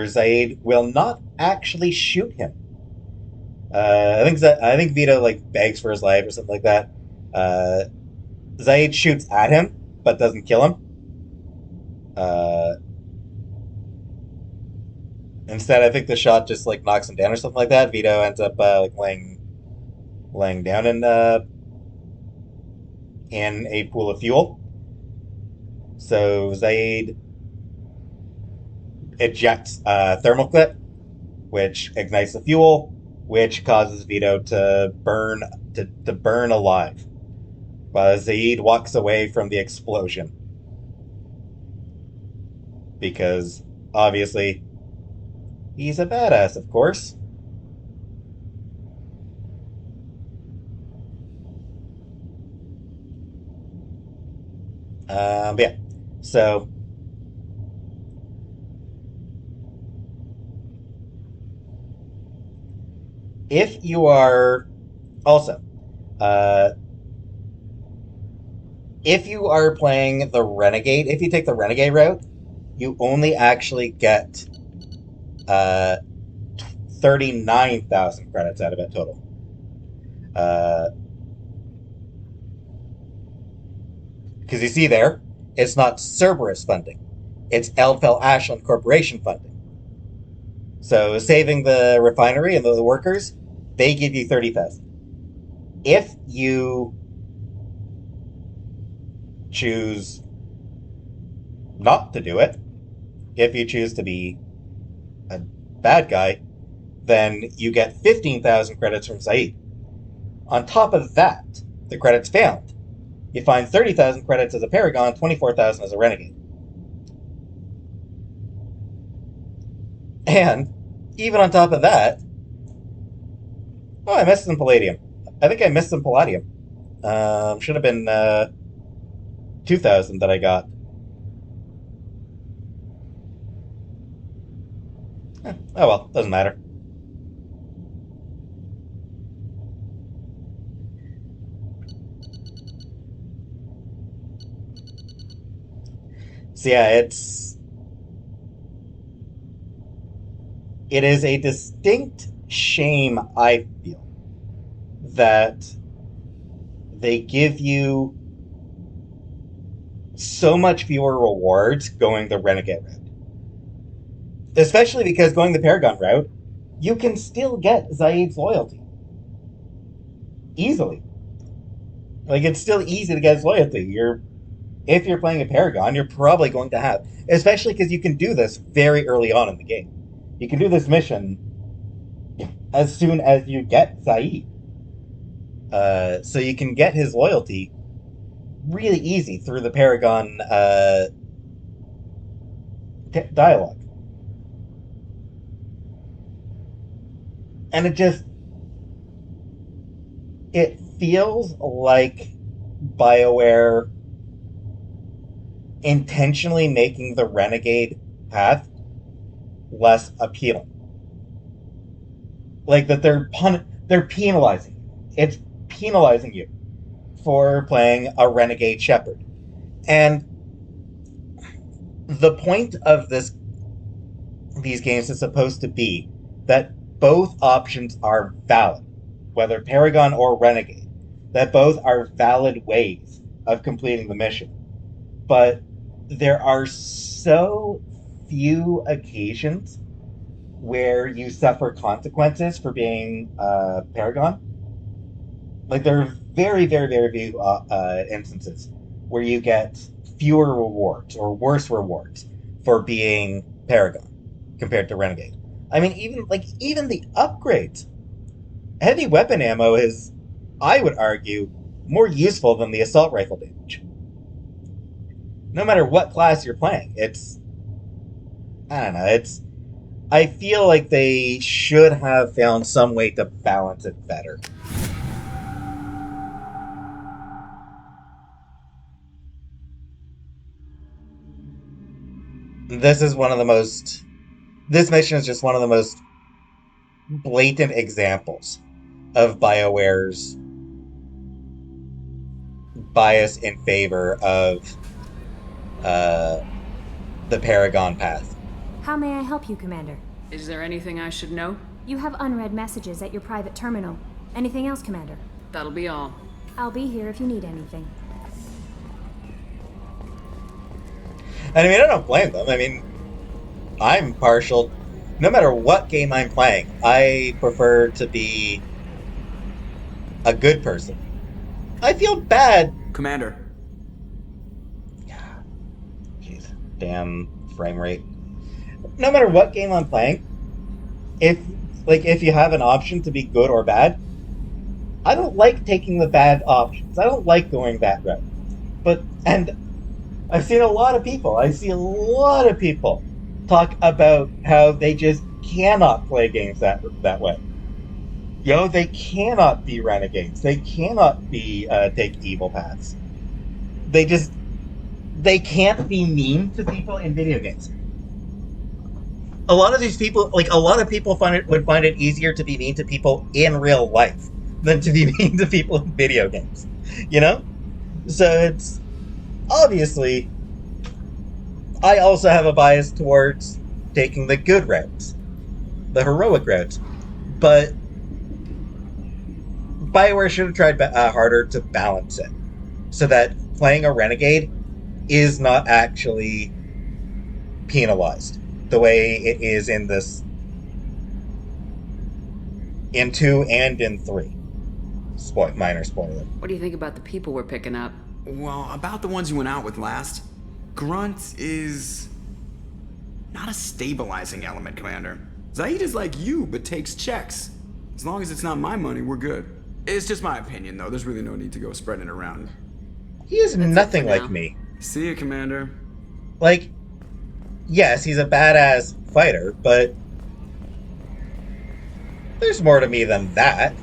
Zaid will not actually shoot him. I think Vito like begs for his life or something like that. Zaid shoots at him but doesn't kill him. Instead, I think the shot just like knocks him down or something like that. Vito ends up like laying down in a pool of fuel. So Zaid ejects a thermal clip, which ignites the fuel, which causes Vito to burn alive, while Zaid walks away from the explosion. Because obviously he's a badass, of course. But yeah, so if you are also if you are playing the Renegade, if you take the Renegade route, you only actually get 39,000 credits out of it total. Because you see there, it's not Cerberus funding, it's Eldfell Ashland Corporation funding. So saving the refinery and the workers, they give you 30,000. If you choose not to do it, if you choose to be a bad guy, then you get 15,000 credits from Zaid. On top of that, the credits found, you find 30,000 credits as a Paragon, 24,000 as a Renegade. And even on top of that, I missed some Palladium. I think I missed some Palladium. Should have been 2,000 that I got. Oh well, doesn't matter. So yeah, it is a distinct shame, I feel, that they give you so much fewer rewards going the Renegade route. Especially because going the Paragon route, you can still get Zaid's loyalty. Easily. Like, it's still easy to get his loyalty. If you're playing a Paragon, you're probably going to have... Especially because you can do this very early on in the game. You can do this mission as soon as you get Zaid. So you can get his loyalty really easy through the Paragon dialogue. And it feels like BioWare intentionally making the Renegade path less appealing. Like that they're penalizing you. It's penalizing you for playing a Renegade Shepherd. And the point of these games is supposed to be that both options are valid, whether Paragon or Renegade, that both are valid ways of completing the mission. But there are so few occasions where you suffer consequences for being Paragon. Like, there are very, very, very few instances where you get fewer rewards or worse rewards for being Paragon compared to Renegade. I mean, even the upgrades. Heavy weapon ammo is, I would argue, more useful than the assault rifle damage. No matter what class you're playing, I don't know, I feel like they should have found some way to balance it better. This mission is just one of the most blatant examples of BioWare's bias in favor of the Paragon path. How may I help you, Commander? Is there anything I should know? You have unread messages at your private terminal. Anything else, Commander? That'll be all. I'll be here if you need anything. And I mean, I don't blame them. I mean, I'm partial. No matter what game I'm playing, I prefer to be a good person. I feel bad. Commander. Jeez, damn frame rate. No matter what game I'm playing, if you have an option to be good or bad, I don't like taking the bad options. I don't like going that route. And I see a lot of people talk about how they just cannot play games that way. They cannot be renegades. They cannot be take evil paths. They can't be mean to people in video games. A lot of people would find it easier to be mean to people in real life than to be mean to people in video games. So it's obviously, I also have a bias towards taking the good routes, the heroic routes, but BioWare should have tried harder to balance it so that playing a renegade is not actually penalized the way it is in 2 and in 3. Minor spoiler. What do you think about the people we're picking up? Well, about the ones you went out with last, Grunt is not a stabilizing element, Commander. Zaid is like you, but takes checks. As long as it's not my money, we're good. It's just my opinion, though. There's really no need to go spreading it around. He is nothing like me. See you, Commander. Like, yes, he's a badass fighter, but there's more to me than that.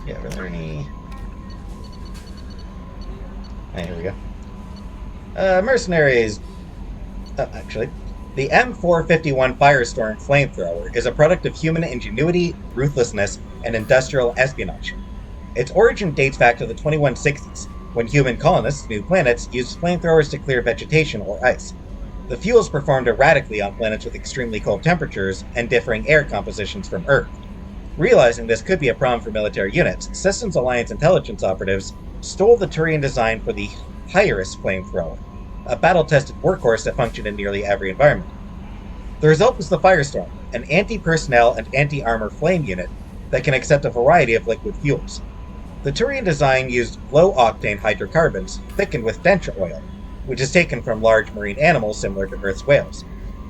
Yeah, were there any... Oh, here we go. Mercenaries... actually, the M451 Firestorm flamethrower is a product of human ingenuity, ruthlessness, and industrial espionage. Its origin dates back to the 2160s, when human colonists, new planets, used flamethrowers to clear vegetation or ice. The fuels performed erratically on planets with extremely cold temperatures and differing air compositions from Earth. Realizing this could be a problem for military units, Systems Alliance intelligence operatives stole the Turian design for the Hyrus flamethrower, a battle-tested workhorse that functioned in nearly every environment. The result was the Firestorm, an anti-personnel and anti-armor flame unit that can accept a variety of liquid fuels. The Turian design used low-octane hydrocarbons thickened with denture oil, which is taken from large marine animals similar to Earth's whales.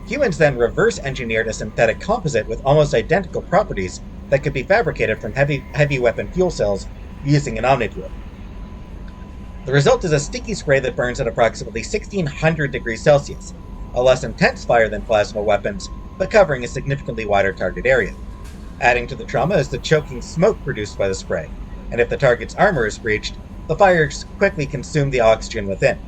Humans then reverse-engineered a synthetic composite with almost identical properties that could be fabricated from heavy weapon fuel cells using an omnitool. The result is a sticky spray that burns at approximately 1600 degrees Celsius, a less intense fire than plasma weapons, but covering a significantly wider target area. Adding to the trauma is the choking smoke produced by the spray, and if the target's armor is breached, the fires quickly consume the oxygen within.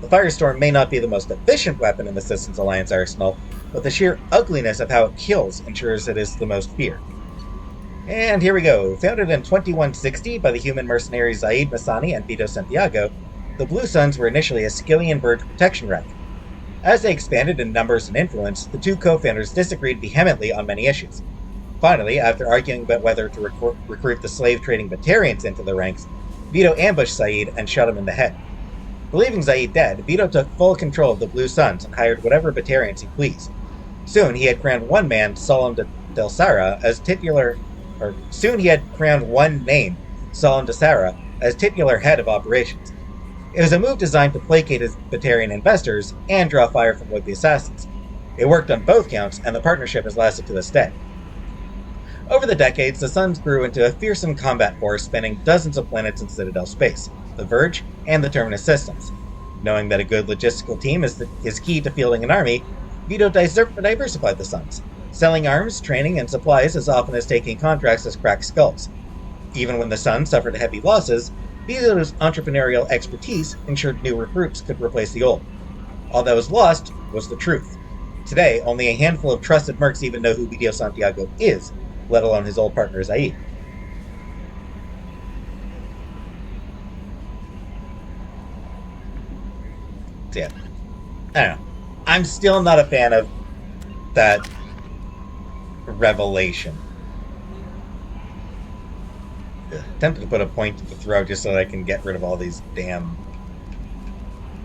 The firestorm may not be the most efficient weapon in the Systems Alliance arsenal, but the sheer ugliness of how it kills ensures it is the most feared. And here we go. Founded in 2160 by the human mercenaries Zaid Masani and Vito Santiago, the Blue Suns were initially a Skillian Verge protection racket. As they expanded in numbers and influence, the two co-founders disagreed vehemently on many issues. Finally, after arguing about whether to recruit the slave-trading Batarians into the ranks, Vito ambushed Zaid and shot him in the head. Believing Zaid dead, Vito took full control of the Blue Suns and hired whatever Batarians he pleased. Soon he had crowned one man, Solemn Del Sara, as titular head of operations. It was a move designed to placate his Batarian investors and draw fire from would-be assassins. It worked on both counts, and the partnership has lasted to this day. Over the decades, the Suns grew into a fearsome combat force spanning dozens of planets in Citadel space, the Verge, and the Terminus systems. Knowing that a good logistical team is key to fielding an army, Vito diversified the Suns, selling arms, training, and supplies as often as taking contracts as cracked skulls. Even when the Suns suffered heavy losses, Vito's entrepreneurial expertise ensured new recruits could replace the old. All that was lost was the truth. Today, only a handful of trusted mercs even know who Vito Santiago is, let alone his old partner Zaid. So yeah, I don't know. I'm still not a fan of that revelation. Tempted to put a point to the throat just so that I can get rid of all these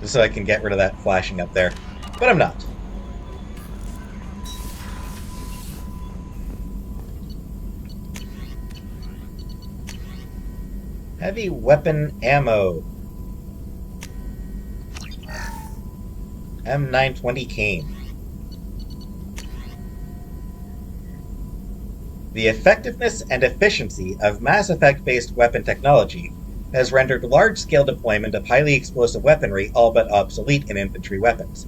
just so I can get rid of that flashing up there. But I'm not. Heavy weapon ammo. M920 cane. The effectiveness and efficiency of Mass Effect-based weapon technology has rendered large-scale deployment of highly explosive weaponry all but obsolete in infantry weapons.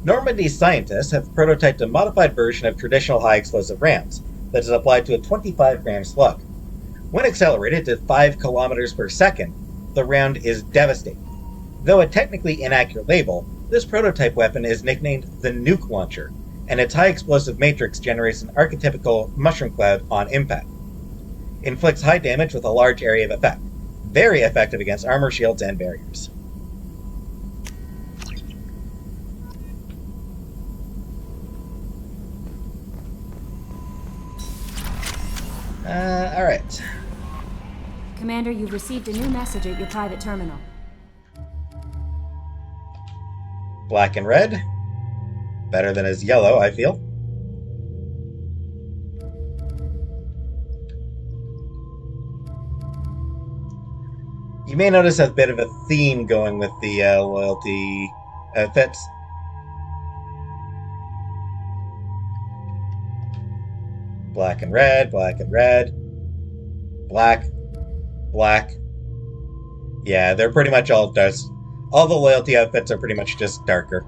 Normandy's scientists have prototyped a modified version of traditional high-explosive rounds that is applied to a 25-gram slug. When accelerated to 5 kilometers per second, the round is devastating. Though a technically inaccurate label, this prototype weapon is nicknamed the Nuke Launcher, and its high-explosive matrix generates an archetypical mushroom cloud on impact. Inflicts high damage with a large area of effect. Very effective against armor, shields, and barriers. Alright. Commander, you've received a new message at your private terminal. Black and red. Better than his yellow, I feel. You may notice a bit of a theme going with the loyalty outfits. Black and red, black and red. Black, black. Yeah, they're pretty much all dust. All the loyalty outfits are pretty much just darker.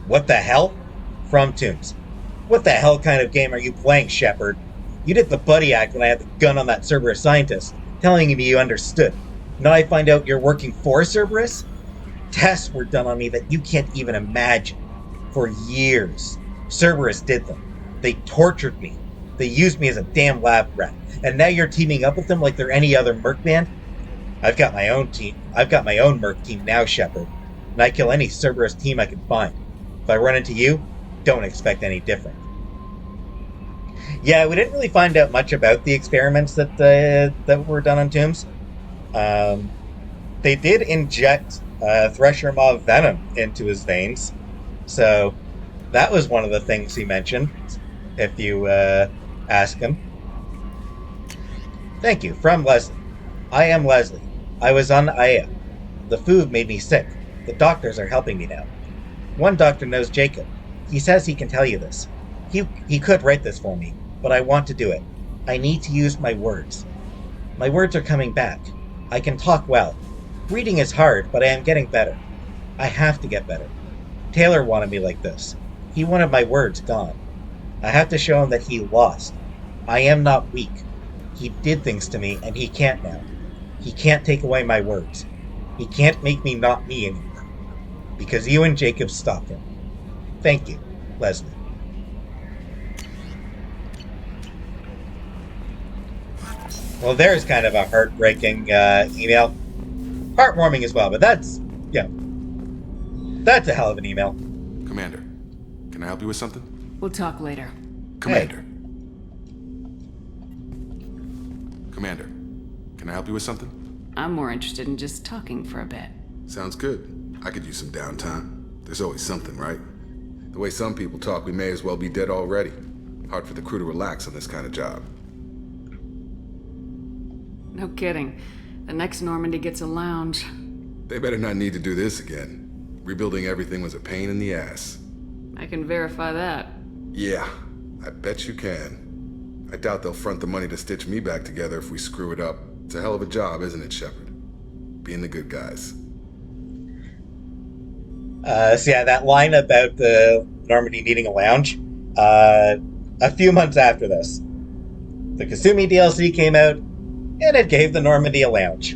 What the hell? From Tombs. What the hell kind of game are you playing, Shepard? You did the buddy act when I had the gun on that Cerberus scientist, telling me you understood. Now I find out you're working for Cerberus? Tests were done on me that you can't even imagine. For years. Cerberus did them. They tortured me. They used me as a damn lab rat. And now you're teaming up with them like they're any other merc band? I've got my own team. I've got my own merc team now, Shepard. And I kill any Cerberus team I can find. If I run into you, don't expect any different. Yeah, we didn't really find out much about the experiments that were done on Tombs. They did inject Thresher Maw venom into his veins. So that was one of the things he mentioned, if you ask him. Thank you. From Leslie. I am Leslie. I was on Aya. The food made me sick. The doctors are helping me now. One doctor knows Jacob. He says he can tell you this. He could write this for me, but I want to do it. I need to use my words. My words are coming back. I can talk well. Reading is hard, but I am getting better. I have to get better. Taylor wanted me like this. He wanted my words gone. I have to show him that he lost. I am not weak. He did things to me, and he can't now. He can't take away my words. He can't make me not me anymore. Because you and Jacob stopped him. Thank you, Leslie. Well, there's kind of a heartbreaking email. Heartwarming as well, but that's a hell of an email. Commander, can I help you with something? We'll talk later. Commander. Hey. Commander, can I help you with something? I'm more interested in just talking for a bit. Sounds good. I could use some downtime. There's always something, right? The way some people talk, we may as well be dead already. Hard for the crew to relax on this kind of job. No kidding. The next Normandy gets a lounge. They better not need to do this again. Rebuilding everything was a pain in the ass. I can verify that. Yeah, I bet you can. I doubt they'll front the money to stitch me back together if we screw it up. It's a hell of a job, isn't it, Shepard? Being the good guys. So yeah, that line about the Normandy needing a lounge. A few months after this, the Kasumi DLC came out, and it gave the Normandy a lounge.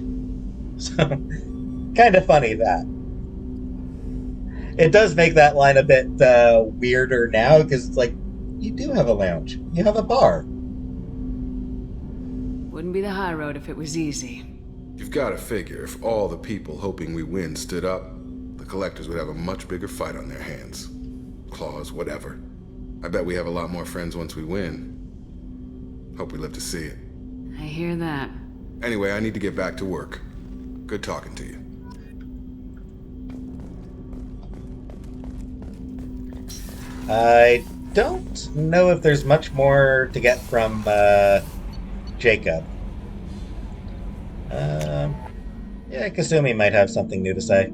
So, kind of funny that. It does make that line a bit weirder now, because it's like, you do have a lounge. You have a bar. Wouldn't be the high road if it was easy. You've got to figure, if all the people hoping we win stood up, the collectors would have a much bigger fight on their hands. Claws, whatever. I bet we have a lot more friends once we win. Hope we live to see it. I hear that. Anyway, I need to get back to work. Good talking to you. I don't know if there's much more to get from Jacob. Yeah, Kasumi might have something new to say.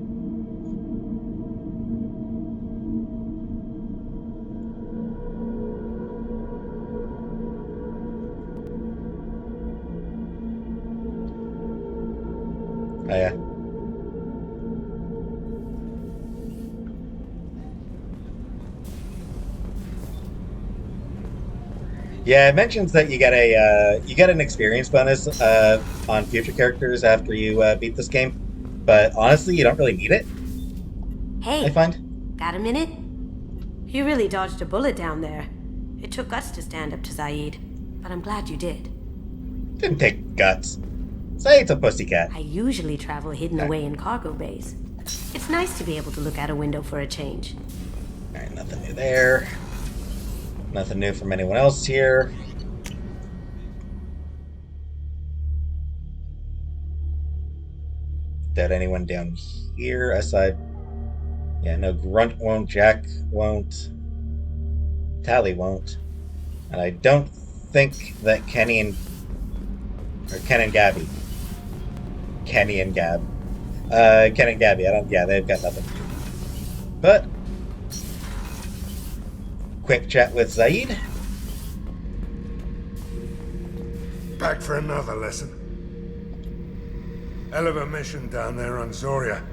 Oh, yeah. Yeah, it mentions that you get an experience bonus on future characters after you beat this game, but honestly, you don't really need it. Hey, I find. Got a minute? You really dodged a bullet down there. It took guts to stand up to Zaid, but I'm glad you did. Didn't take guts. Say it's a pussycat. I usually travel hidden away in cargo bays. It's nice to be able to look out a window for a change. Alright, nothing new there. Nothing new from anyone else here. Doubt anyone down here aside. Yeah, no, Grunt won't, Jack won't, Tally won't. And I don't think that Ken and Gabby. Kenny and Gab. Ken and Gabby, they've got nothing. But quick chat with Zaid. Back for another lesson. Hell of a mission down there on Zoria.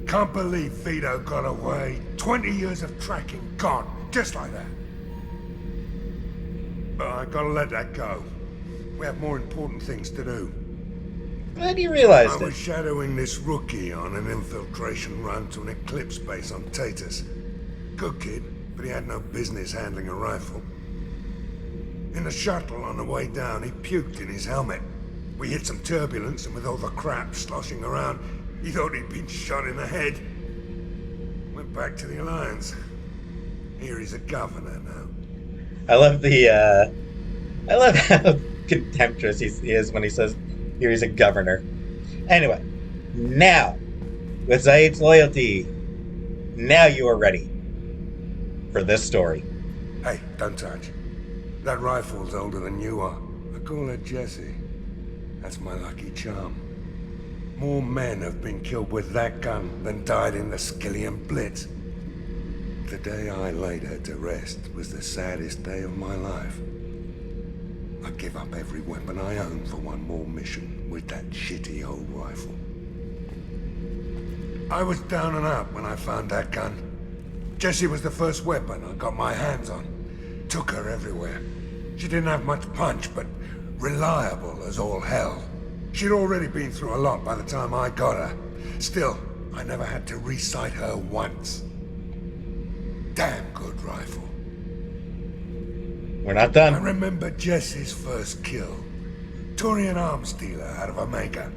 Can't believe Vito got away. 20 years of tracking gone, just like that. But I gotta let that go. We have more important things to do. Glad you realized I was it. shadowing this rookie on an infiltration run to an Eclipse base on Tatus. Good kid, but he had no business handling a rifle. In the shuttle on the way down, he puked in his helmet. We hit some turbulence, and with all the crap sloshing around, he thought he'd been shot in the head. Went back to the Alliance. Here he's a governor now. I love how contemptuous he is when he says, here he's a governor. Anyway, now, with Zaid's loyalty, now you are ready for this story. Hey, don't touch. That rifle's older than you are. I call her Jessie. That's my lucky charm. More men have been killed with that gun than died in the Skillian Blitz. The day I laid her to rest was the saddest day of my life. I'd give up every weapon I own for one more mission with that shitty old rifle. I was down and out when I found that gun. Jessie was the first weapon I got my hands on. Took her everywhere. She didn't have much punch, but reliable as all hell. She'd already been through a lot by the time I got her. Still, I never had to re-sight her once. Damn good rifle. We're not done. I remember Jessie's first kill. Turian arms dealer out of Omega.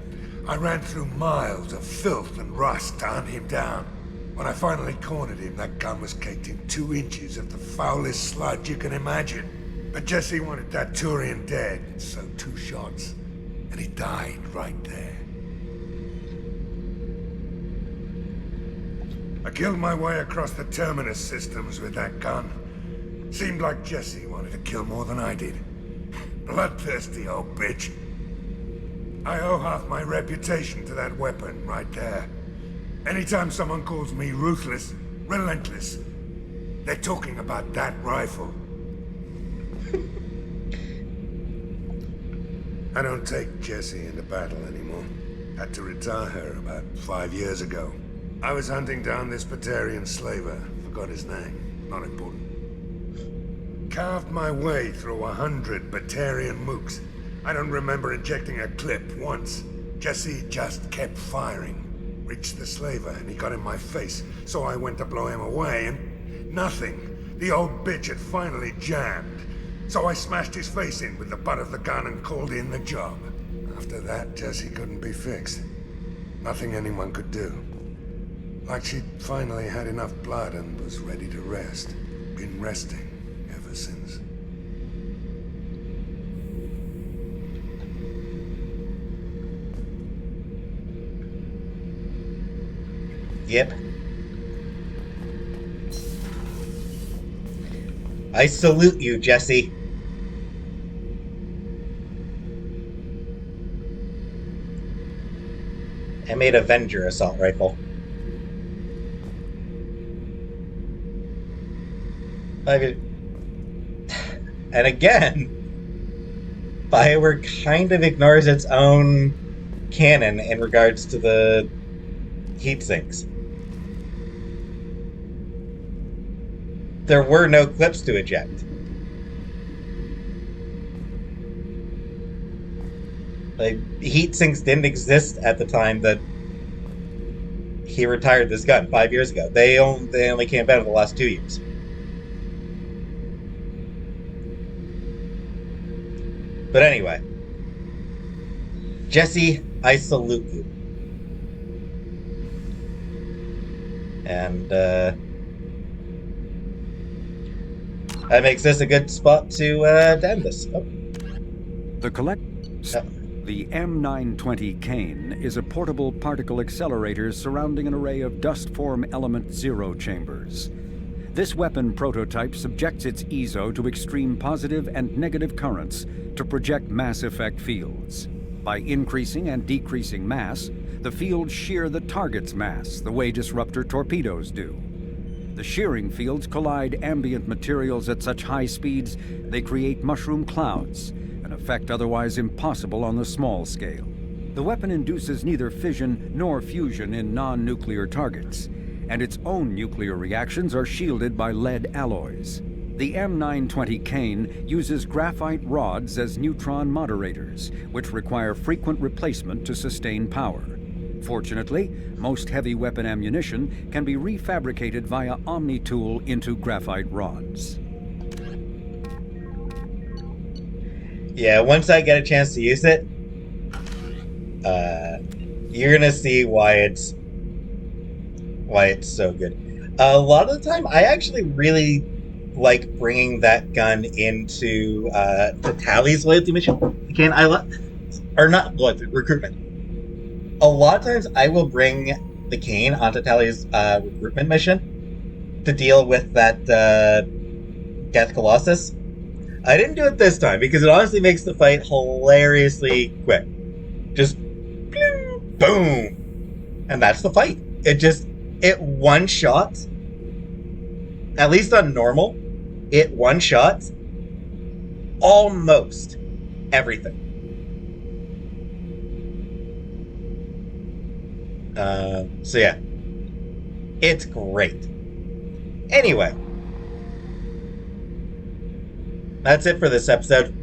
I ran through miles of filth and rust to hunt him down. When I finally cornered him, that gun was caked in 2 inches of the foulest sludge you can imagine. But Jessie wanted that Turian dead, so 2 shots, and he died right there. I killed my way across the Terminus systems with that gun. Seemed like Jessie wanted to kill more than I did. Bloodthirsty old bitch. I owe half my reputation to that weapon right there. Anytime someone calls me ruthless, relentless, they're talking about that rifle. I don't take Jessie into battle anymore. Had to retire her about 5 years ago. I was hunting down this Batarian slaver. Forgot his name. Not important. Carved my way through 100 Batarian mooks. I don't remember injecting a clip once. Jessie just kept firing. Reached the slaver and he got in my face, so I went to blow him away and nothing. The old bitch had finally jammed. So I smashed his face in with the butt of the gun and called in the job. After that, Jessie couldn't be fixed. Nothing anyone could do. Like she'd finally had enough blood and was ready to rest. Been resting ever since. Yep. I salute you, Jessie. I made Avenger assault rifle. And again, Bioware kind of ignores its own canon in regards to the heat sinks. There were no clips to eject. Like, heat sinks didn't exist at the time that he retired this gun 5 years ago. They only came about in the last 2 years. But anyway, Jessie, I salute you. And that makes this a good spot to end this. Oh. The M920 Kane is a portable particle accelerator surrounding an array of dust-form element zero chambers. This weapon prototype subjects its EZO to extreme positive and negative currents to project mass effect fields. By increasing and decreasing mass, the fields shear the target's mass the way disruptor torpedoes do. The shearing fields collide ambient materials at such high speeds they create mushroom clouds, an effect otherwise impossible on the small scale. The weapon induces neither fission nor fusion in non-nuclear targets, and its own nuclear reactions are shielded by lead alloys. The M920 Kane uses graphite rods as neutron moderators, which require frequent replacement to sustain power. Fortunately, most heavy weapon ammunition can be refabricated via Omni-tool into graphite rods. Yeah, once I get a chance to use it, you're gonna see why it's so good. A lot of the time, I actually really like bringing that gun into the Tally's loyalty mission. Again, recruitment. A lot of times, I will bring the Kane onto Tally's recruitment mission to deal with that Death Colossus. I didn't do it this time because it honestly makes the fight hilariously quick. Just boom, and that's the fight. It one shot. At least on normal, it one shot almost everything. So yeah, it's great. Anyway, that's it for this episode.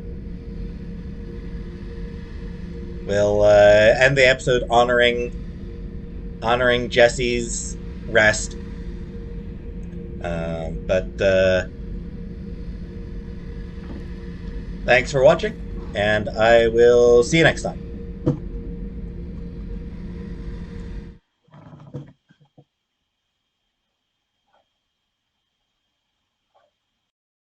We'll end the episode honoring Jesse's rest. But thanks for watching, and I will see you next time.